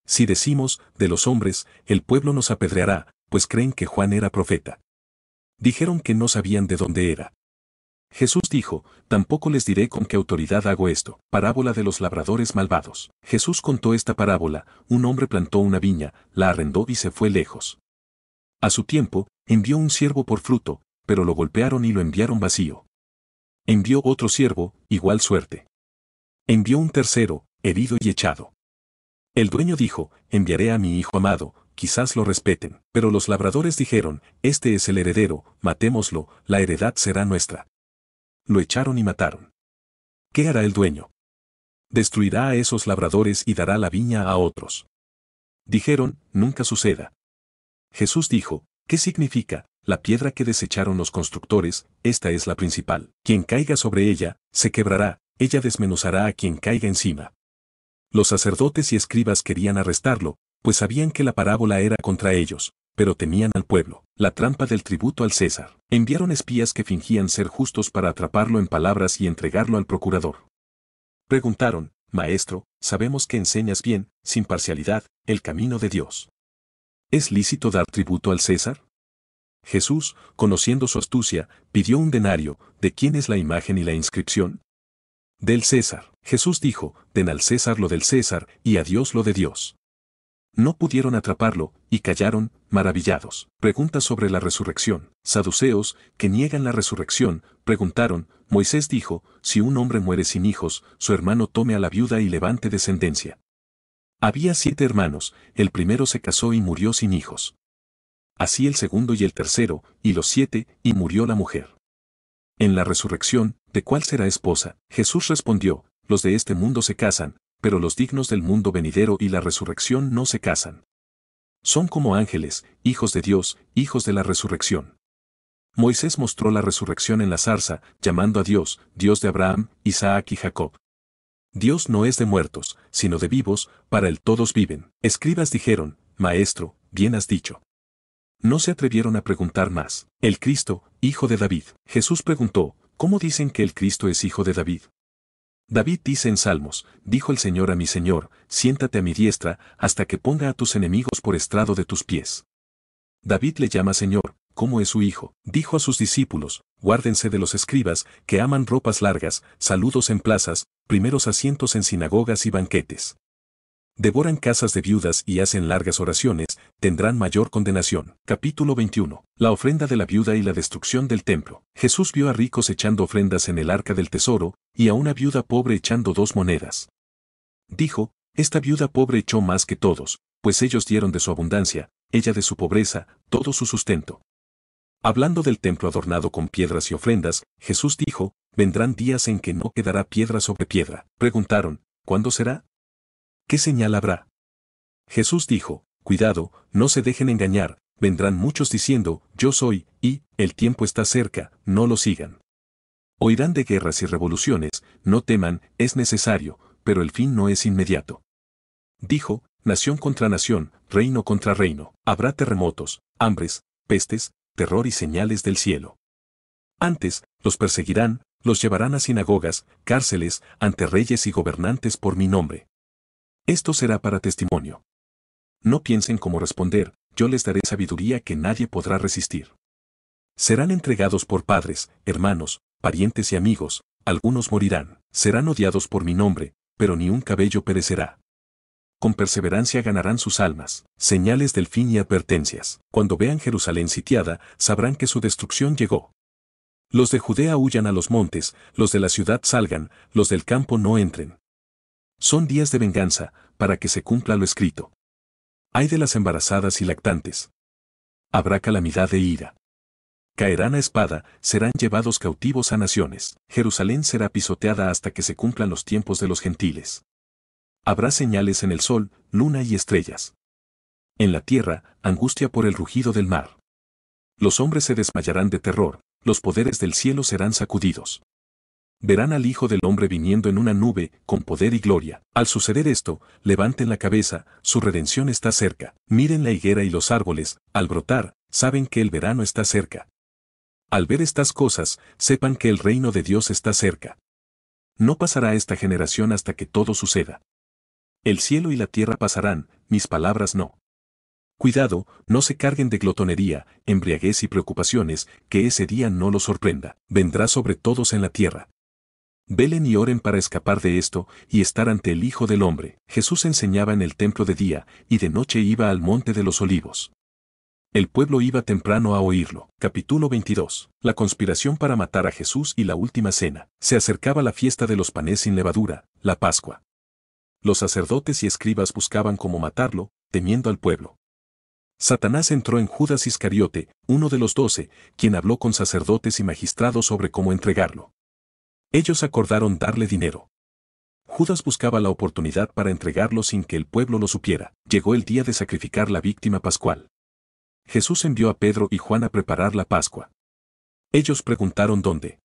Si decimos, de los hombres, el pueblo nos apedreará, pues creen que Juan era profeta. Dijeron que no sabían de dónde era. Jesús dijo, tampoco les diré con qué autoridad hago esto. Parábola de los labradores malvados. Jesús contó esta parábola, un hombre plantó una viña, la arrendó y se fue lejos. A su tiempo, envió un siervo por fruto, pero lo golpearon y lo enviaron vacío. Envió otro siervo, igual suerte. Envió un tercero, herido y echado. El dueño dijo, enviaré a mi hijo amado, quizás lo respeten. Pero los labradores dijeron, este es el heredero, matémoslo, la heredad será nuestra. Lo echaron y mataron. ¿Qué hará el dueño? Destruirá a esos labradores y dará la viña a otros. Dijeron, nunca suceda. Jesús dijo, ¿qué significa? La piedra que desecharon los constructores, esta es la principal. Quien caiga sobre ella, se quebrará, ella desmenuzará a quien caiga encima. Los sacerdotes y escribas querían arrestarlo, pues sabían que la parábola era contra ellos, pero temían al pueblo. La trampa del tributo al César. Enviaron espías que fingían ser justos para atraparlo en palabras y entregarlo al procurador. Preguntaron, Maestro, sabemos que enseñas bien, sin parcialidad, el camino de Dios. ¿Es lícito dar tributo al César? Jesús, conociendo su astucia, pidió un denario. ¿De quién es la imagen y la inscripción? Del César. Jesús dijo, den al César lo del César y a Dios lo de Dios. No pudieron atraparlo, y callaron, maravillados. Pregunta sobre la resurrección. Saduceos, que niegan la resurrección, preguntaron, Moisés dijo, si un hombre muere sin hijos, su hermano tome a la viuda y levante descendencia. Había 7 hermanos, el primero se casó y murió sin hijos. Así el segundo y el tercero, y los 7, y murió la mujer. En la resurrección, ¿de cuál será esposa? Jesús respondió, los de este mundo se casan, pero los dignos del mundo venidero y la resurrección no se casan. Son como ángeles, hijos de Dios, hijos de la resurrección. Moisés mostró la resurrección en la zarza, llamando a Dios, Dios de Abraham, Isaac y Jacob. Dios no es de muertos, sino de vivos, para él todos viven. Escribas dijeron, Maestro, bien has dicho. No se atrevieron a preguntar más. El Cristo, hijo de David. Jesús preguntó, ¿cómo dicen que el Cristo es hijo de David? David dice en Salmos, dijo el Señor a mi Señor, siéntate a mi diestra, hasta que ponga a tus enemigos por estrado de tus pies. David le llama Señor, ¿cómo es su hijo? Dijo a sus discípulos, guárdense de los escribas, que aman ropas largas, saludos en plazas, primeros asientos en sinagogas y banquetes. Devoran casas de viudas y hacen largas oraciones, tendrán mayor condenación. Capítulo 21. La ofrenda de la viuda y la destrucción del templo. Jesús vio a ricos echando ofrendas en el arca del tesoro, y a una viuda pobre echando 2 monedas. Dijo, esta viuda pobre echó más que todos, pues ellos dieron de su abundancia, ella de su pobreza, todo su sustento. Hablando del templo adornado con piedras y ofrendas, Jesús dijo, vendrán días en que no quedará piedra sobre piedra. Preguntaron, ¿cuándo será? ¿Qué señal habrá? Jesús dijo, cuidado, no se dejen engañar, vendrán muchos diciendo, yo soy, y, el tiempo está cerca, no lo sigan. Oirán de guerras y revoluciones, no teman, es necesario, pero el fin no es inmediato. Dijo, nación contra nación, reino contra reino, habrá terremotos, hambres, pestes, terror y señales del cielo. Antes, los perseguirán, los llevarán a sinagogas, cárceles, ante reyes y gobernantes por mi nombre. Esto será para testimonio. No piensen cómo responder, yo les daré sabiduría que nadie podrá resistir. Serán entregados por padres, hermanos, parientes y amigos, algunos morirán, serán odiados por mi nombre, pero ni un cabello perecerá. Con perseverancia ganarán sus almas. Señales del fin y advertencias. Cuando vean Jerusalén sitiada, sabrán que su destrucción llegó. Los de Judea huyan a los montes, los de la ciudad salgan, los del campo no entren. Son días de venganza, para que se cumpla lo escrito. Ay de las embarazadas y lactantes. Habrá calamidad e ira. Caerán a espada, serán llevados cautivos a naciones. Jerusalén será pisoteada hasta que se cumplan los tiempos de los gentiles. Habrá señales en el sol, luna y estrellas. En la tierra, angustia por el rugido del mar. Los hombres se desmayarán de terror, los poderes del cielo serán sacudidos. Verán al Hijo del Hombre viniendo en una nube, con poder y gloria. Al suceder esto, levanten la cabeza, su redención está cerca. Miren la higuera y los árboles, al brotar, saben que el verano está cerca. Al ver estas cosas, sepan que el reino de Dios está cerca. No pasará esta generación hasta que todo suceda. El cielo y la tierra pasarán, mis palabras no. Cuidado, no se carguen de glotonería, embriaguez y preocupaciones, que ese día no los sorprenda. Vendrá sobre todos en la tierra. Velen y oren para escapar de esto y estar ante el Hijo del Hombre. Jesús enseñaba en el templo de día, y de noche iba al monte de los olivos. El pueblo iba temprano a oírlo. Capítulo 22. La conspiración para matar a Jesús y la última cena. Se acercaba la fiesta de los panes sin levadura, la Pascua. Los sacerdotes y escribas buscaban cómo matarlo, temiendo al pueblo. Satanás entró en Judas Iscariote, uno de los 12, quien habló con sacerdotes y magistrados sobre cómo entregarlo. Ellos acordaron darle dinero. Judas buscaba la oportunidad para entregarlo sin que el pueblo lo supiera. Llegó el día de sacrificar la víctima pascual. Jesús envió a Pedro y Juan a preparar la Pascua. Ellos preguntaron dónde.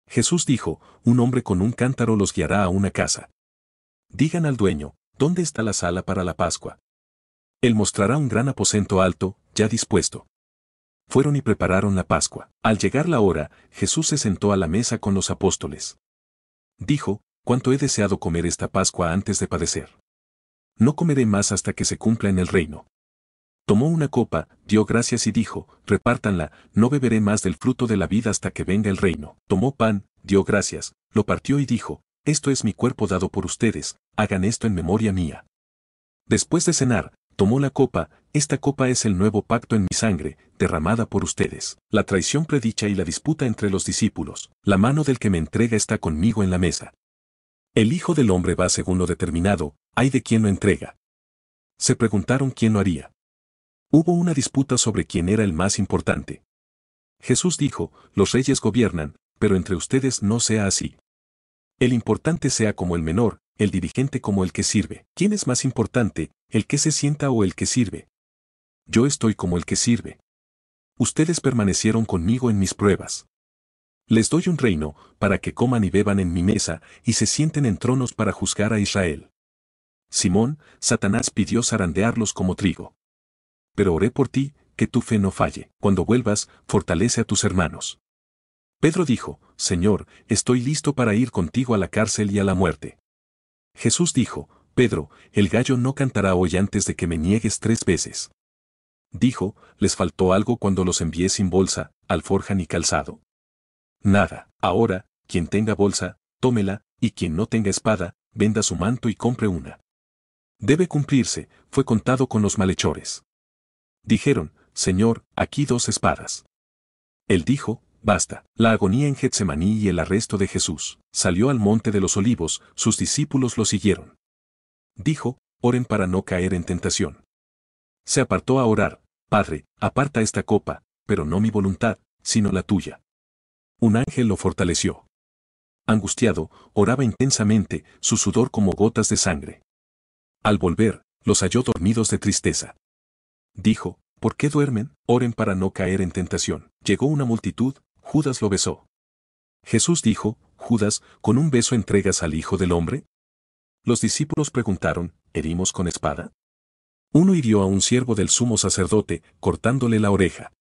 Jesús dijo, un hombre con un cántaro los guiará a una casa. Digan al dueño, ¿dónde está la sala para la Pascua? Él mostrará un gran aposento alto, ya dispuesto. Fueron y prepararon la Pascua. Al llegar la hora, Jesús se sentó a la mesa con los apóstoles. Dijo, cuánto he deseado comer esta Pascua antes de padecer. No comeré más hasta que se cumpla en el reino. Tomó una copa, dio gracias y dijo, repártanla, no beberé más del fruto de la vid hasta que venga el reino. Tomó pan, dio gracias, lo partió y dijo, esto es mi cuerpo dado por ustedes, hagan esto en memoria mía. Después de cenar, tomó la copa, esta copa es el nuevo pacto en mi sangre, derramada por ustedes. La traición predicha y la disputa entre los discípulos. La mano del que me entrega está conmigo en la mesa. El Hijo del Hombre va según lo determinado, ay de quien lo entrega. Se preguntaron quién lo haría. Hubo una disputa sobre quién era el más importante. Jesús dijo, los reyes gobiernan, pero entre ustedes no sea así. El importante sea como el menor, el dirigente como el que sirve. ¿Quién es más importante, el que se sienta o el que sirve? Yo estoy como el que sirve. Ustedes permanecieron conmigo en mis pruebas. Les doy un reino, para que coman y beban en mi mesa, y se sienten en tronos para juzgar a Israel. Simón, Satanás pidió zarandearlos como trigo. Pero oré por ti, que tu fe no falle. Cuando vuelvas, fortalece a tus hermanos. Pedro dijo, Señor, estoy listo para ir contigo a la cárcel y a la muerte. Jesús dijo, Pedro, el gallo no cantará hoy antes de que me niegues 3 veces. Dijo, ¿les faltó algo cuando los envié sin bolsa, alforja ni calzado? Nada. Ahora, quien tenga bolsa, tómela, y quien no tenga espada, venda su manto y compre una. Debe cumplirse, fue contado con los malhechores. Dijeron, Señor, aquí 2 espadas. Él dijo, basta. La agonía en Getsemaní y el arresto de Jesús. Salió al monte de los olivos, sus discípulos lo siguieron. Dijo, oren para no caer en tentación. Se apartó a orar, Padre, aparta esta copa, pero no mi voluntad, sino la tuya. Un ángel lo fortaleció. Angustiado, oraba intensamente, su sudor como gotas de sangre. Al volver, los halló dormidos de tristeza. Dijo, ¿por qué duermen? Oren para no caer en tentación. Llegó una multitud, Judas lo besó. Jesús dijo, Judas, ¿con un beso entregas al Hijo del Hombre? Los discípulos preguntaron, ¿herimos con espada? Uno hirió a un siervo del sumo sacerdote, cortándole la oreja.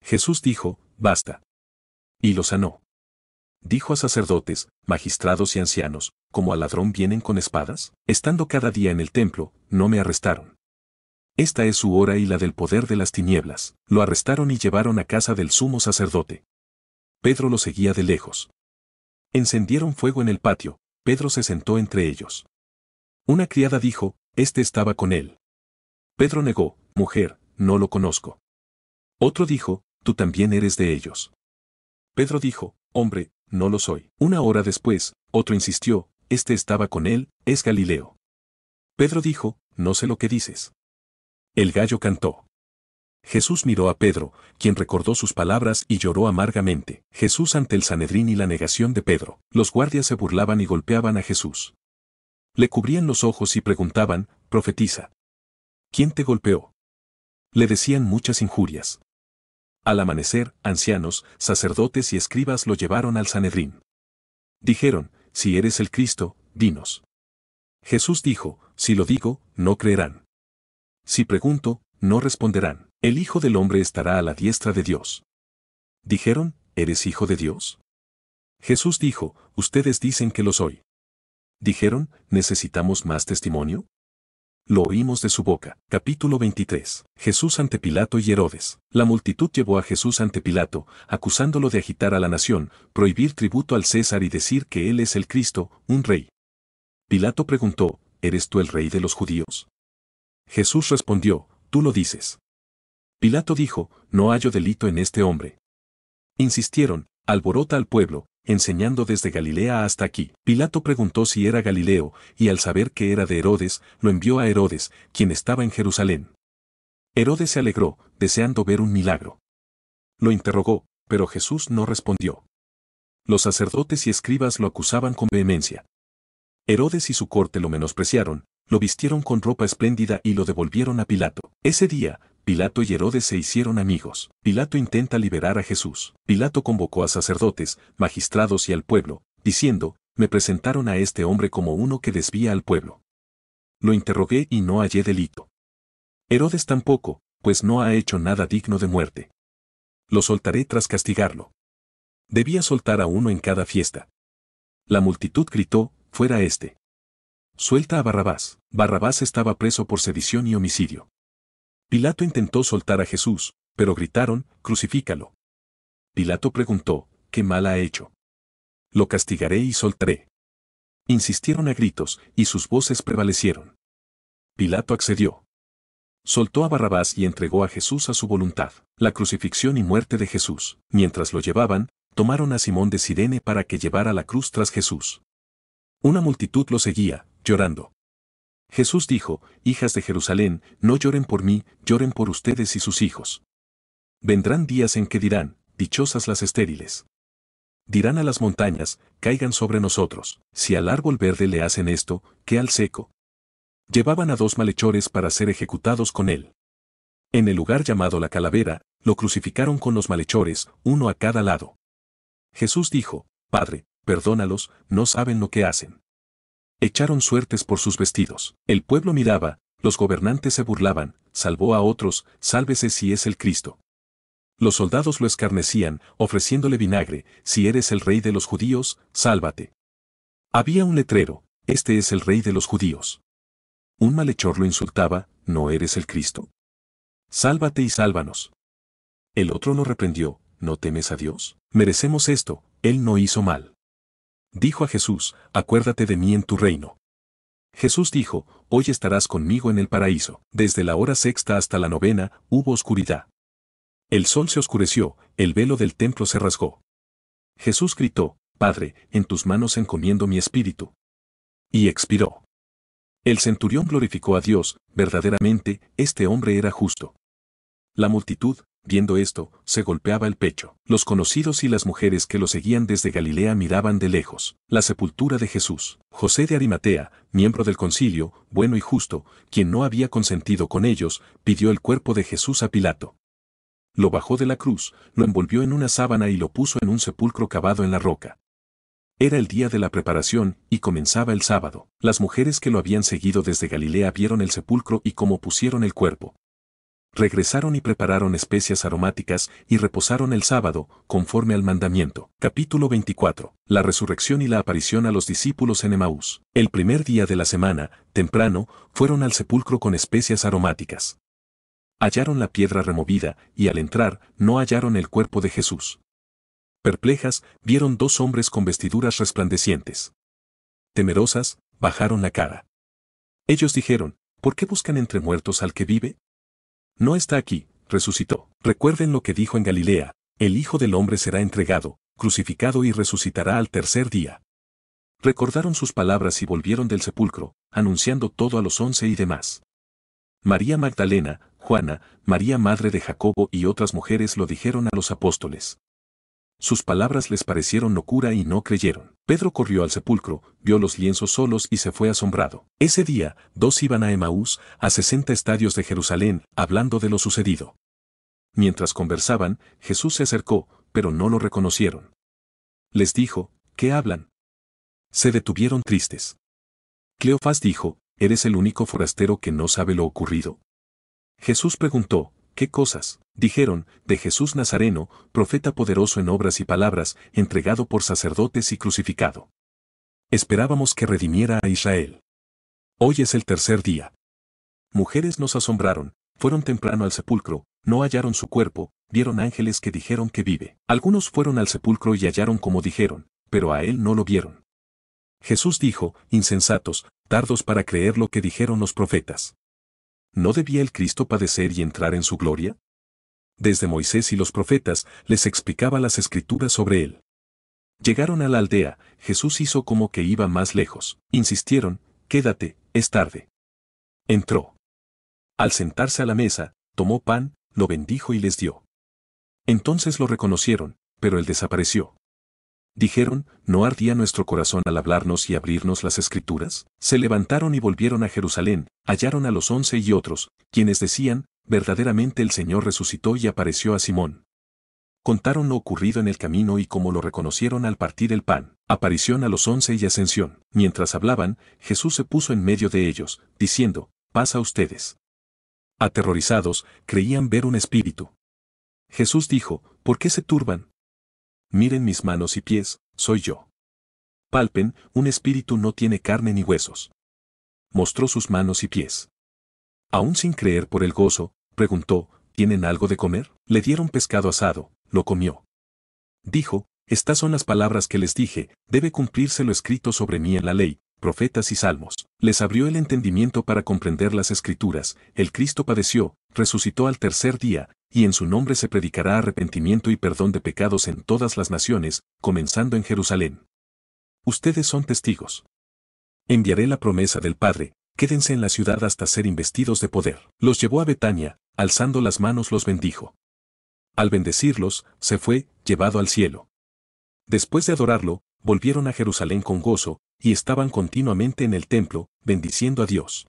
Jesús dijo, basta. Y lo sanó. Dijo a sacerdotes, magistrados y ancianos, ¿como al ladrón vienen con espadas? Estando cada día en el templo, no me arrestaron. Esta es su hora y la del poder de las tinieblas. Lo arrestaron y llevaron a casa del sumo sacerdote. Pedro lo seguía de lejos. Encendieron fuego en el patio, Pedro se sentó entre ellos. Una criada dijo, este estaba con él. Pedro negó, mujer, no lo conozco. Otro dijo, tú también eres de ellos. Pedro dijo, hombre, no lo soy. Una hora después, otro insistió, este estaba con él, es Galileo. Pedro dijo, no sé lo que dices. El gallo cantó. Jesús miró a Pedro, quien recordó sus palabras y lloró amargamente. Jesús ante el Sanedrín y la negación de Pedro. Los guardias se burlaban y golpeaban a Jesús. Le cubrían los ojos y preguntaban, profetiza. ¿Quién te golpeó? Le decían muchas injurias. Al amanecer, ancianos, sacerdotes y escribas lo llevaron al Sanedrín. Dijeron, si eres el Cristo, dinos. Jesús dijo, si lo digo, no creerán. Si pregunto, no responderán. El Hijo del Hombre estará a la diestra de Dios. Dijeron, ¿eres hijo de Dios? Jesús dijo, ustedes dicen que lo soy. Dijeron, ¿necesitamos más testimonio? Lo oímos de su boca. Capítulo 23. Jesús ante Pilato y Herodes. La multitud llevó a Jesús ante Pilato, acusándolo de agitar a la nación, prohibir tributo al César y decir que él es el Cristo, un rey. Pilato preguntó, ¿eres tú el rey de los judíos? Jesús respondió, tú lo dices. Pilato dijo, no hallo delito en este hombre. Insistieron, alborota al pueblo, enseñando desde Galilea hasta aquí. Pilato preguntó si era Galileo, y al saber que era de Herodes, lo envió a Herodes, quien estaba en Jerusalén. Herodes se alegró, deseando ver un milagro. Lo interrogó, pero Jesús no respondió. Los sacerdotes y escribas lo acusaban con vehemencia. Herodes y su corte lo menospreciaron, lo vistieron con ropa espléndida y lo devolvieron a Pilato. Ese día, Pilato y Herodes se hicieron amigos. Pilato intenta liberar a Jesús. Pilato convocó a sacerdotes, magistrados y al pueblo, diciendo, me presentaron a este hombre como uno que desvía al pueblo. Lo interrogué y no hallé delito. Herodes tampoco, pues no ha hecho nada digno de muerte. Lo soltaré tras castigarlo. Debía soltar a uno en cada fiesta. La multitud gritó, fuera este. Suelta a Barrabás. Barrabás estaba preso por sedición y homicidio. Pilato intentó soltar a Jesús, pero gritaron, crucifícalo. Pilato preguntó, ¿qué mal ha hecho? Lo castigaré y soltaré. Insistieron a gritos, y sus voces prevalecieron. Pilato accedió. Soltó a Barrabás y entregó a Jesús a su voluntad. La crucifixión y muerte de Jesús. Mientras lo llevaban, tomaron a Simón de Cirene para que llevara la cruz tras Jesús. Una multitud lo seguía, llorando. Jesús dijo, hijas de Jerusalén, no lloren por mí, lloren por ustedes y sus hijos. Vendrán días en que dirán, dichosas las estériles. Dirán a las montañas, caigan sobre nosotros. Si al árbol verde le hacen esto, ¿qué al seco? Llevaban a 2 malhechores para ser ejecutados con él. En el lugar llamado la calavera, lo crucificaron con los malhechores, uno a cada lado. Jesús dijo, Padre, perdónalos, no saben lo que hacen. Echaron suertes por sus vestidos. El pueblo miraba, los gobernantes se burlaban, salvó a otros, sálvese si es el Cristo. Los soldados lo escarnecían, ofreciéndole vinagre, si eres el rey de los judíos, sálvate. Había un letrero, este es el rey de los judíos. Un malhechor lo insultaba, ¿no eres el Cristo? Sálvate y sálvanos. El otro lo reprendió, ¿no temes a Dios? Merecemos esto, él no hizo mal. Dijo a Jesús, acuérdate de mí en tu reino. Jesús dijo, hoy estarás conmigo en el paraíso. Desde la hora sexta hasta la novena, hubo oscuridad. El sol se oscureció, el velo del templo se rasgó. Jesús gritó, Padre, en tus manos encomiendo mi espíritu. Y expiró. El centurión glorificó a Dios, verdaderamente, este hombre era justo. La multitud, viendo esto, se golpeaba el pecho. Los conocidos y las mujeres que lo seguían desde Galilea miraban de lejos. La sepultura de Jesús. José de Arimatea, miembro del concilio, bueno y justo, quien no había consentido con ellos, pidió el cuerpo de Jesús a Pilato. Lo bajó de la cruz, lo envolvió en una sábana y lo puso en un sepulcro cavado en la roca. Era el día de la preparación, y comenzaba el sábado. Las mujeres que lo habían seguido desde Galilea vieron el sepulcro y cómo pusieron el cuerpo. Regresaron y prepararon especias aromáticas, y reposaron el sábado, conforme al mandamiento. Capítulo 24. La resurrección y la aparición a los discípulos en Emaús. El primer día de la semana, temprano, fueron al sepulcro con especias aromáticas. Hallaron la piedra removida, y al entrar, no hallaron el cuerpo de Jesús. Perplejas, vieron 2 hombres con vestiduras resplandecientes. Temerosas, bajaron la cara. Ellos dijeron, ¿por qué buscan entre muertos al que vive? No está aquí, resucitó. Recuerden lo que dijo en Galilea, el Hijo del Hombre será entregado, crucificado y resucitará al tercer día. Recordaron sus palabras y volvieron del sepulcro, anunciando todo a los 11 y demás. María Magdalena, Juana, María madre de Jacobo y otras mujeres lo dijeron a los apóstoles. Sus palabras les parecieron locura y no creyeron. Pedro corrió al sepulcro, vio los lienzos solos y se fue asombrado. Ese día, 2 iban a Emaús, a 60 estadios de Jerusalén, hablando de lo sucedido. Mientras conversaban, Jesús se acercó, pero no lo reconocieron. Les dijo, ¿qué hablan? Se detuvieron tristes. Cleofás dijo, ¿eres el único forastero que no sabe lo ocurrido? Jesús preguntó, ¿qué cosas? Dijeron, de Jesús Nazareno, profeta poderoso en obras y palabras, entregado por sacerdotes y crucificado. Esperábamos que redimiera a Israel. Hoy es el tercer día. Mujeres nos asombraron, fueron temprano al sepulcro, no hallaron su cuerpo, vieron ángeles que dijeron que vive. Algunos fueron al sepulcro y hallaron como dijeron, pero a él no lo vieron. Jesús dijo, insensatos, tardos para creer lo que dijeron los profetas. ¿No debía el Cristo padecer y entrar en su gloria? Desde Moisés y los profetas les explicaba las escrituras sobre él. Llegaron a la aldea, Jesús hizo como que iba más lejos. Insistieron, quédate, es tarde. Entró. Al sentarse a la mesa, tomó pan, lo bendijo y les dio. Entonces lo reconocieron, pero él desapareció. Dijeron, ¿no ardía nuestro corazón al hablarnos y abrirnos las escrituras? Se levantaron y volvieron a Jerusalén, hallaron a los 11 y otros, quienes decían, verdaderamente el Señor resucitó y apareció a Simón. Contaron lo ocurrido en el camino y cómo lo reconocieron al partir el pan. Aparición a los 11 y ascensión. Mientras hablaban, Jesús se puso en medio de ellos, diciendo, paz a ustedes. Aterrorizados, creían ver un espíritu. Jesús dijo, ¿por qué se turban? Miren mis manos y pies, soy yo. Palpen, un espíritu no tiene carne ni huesos. Mostró sus manos y pies. Aún sin creer por el gozo, preguntó, ¿tienen algo de comer? Le dieron pescado asado, lo comió. Dijo, estas son las palabras que les dije, debe cumplirse lo escrito sobre mí en la ley, profetas y salmos. Les abrió el entendimiento para comprender las escrituras, el Cristo padeció, resucitó al tercer día, y en su nombre se predicará arrepentimiento y perdón de pecados en todas las naciones, comenzando en Jerusalén. Ustedes son testigos. Enviaré la promesa del Padre, quédense en la ciudad hasta ser investidos de poder. Los llevó a Betania, alzando las manos los bendijo. Al bendecirlos, se fue, llevado al cielo. Después de adorarlo, volvieron a Jerusalén con gozo, y estaban continuamente en el templo, bendiciendo a Dios.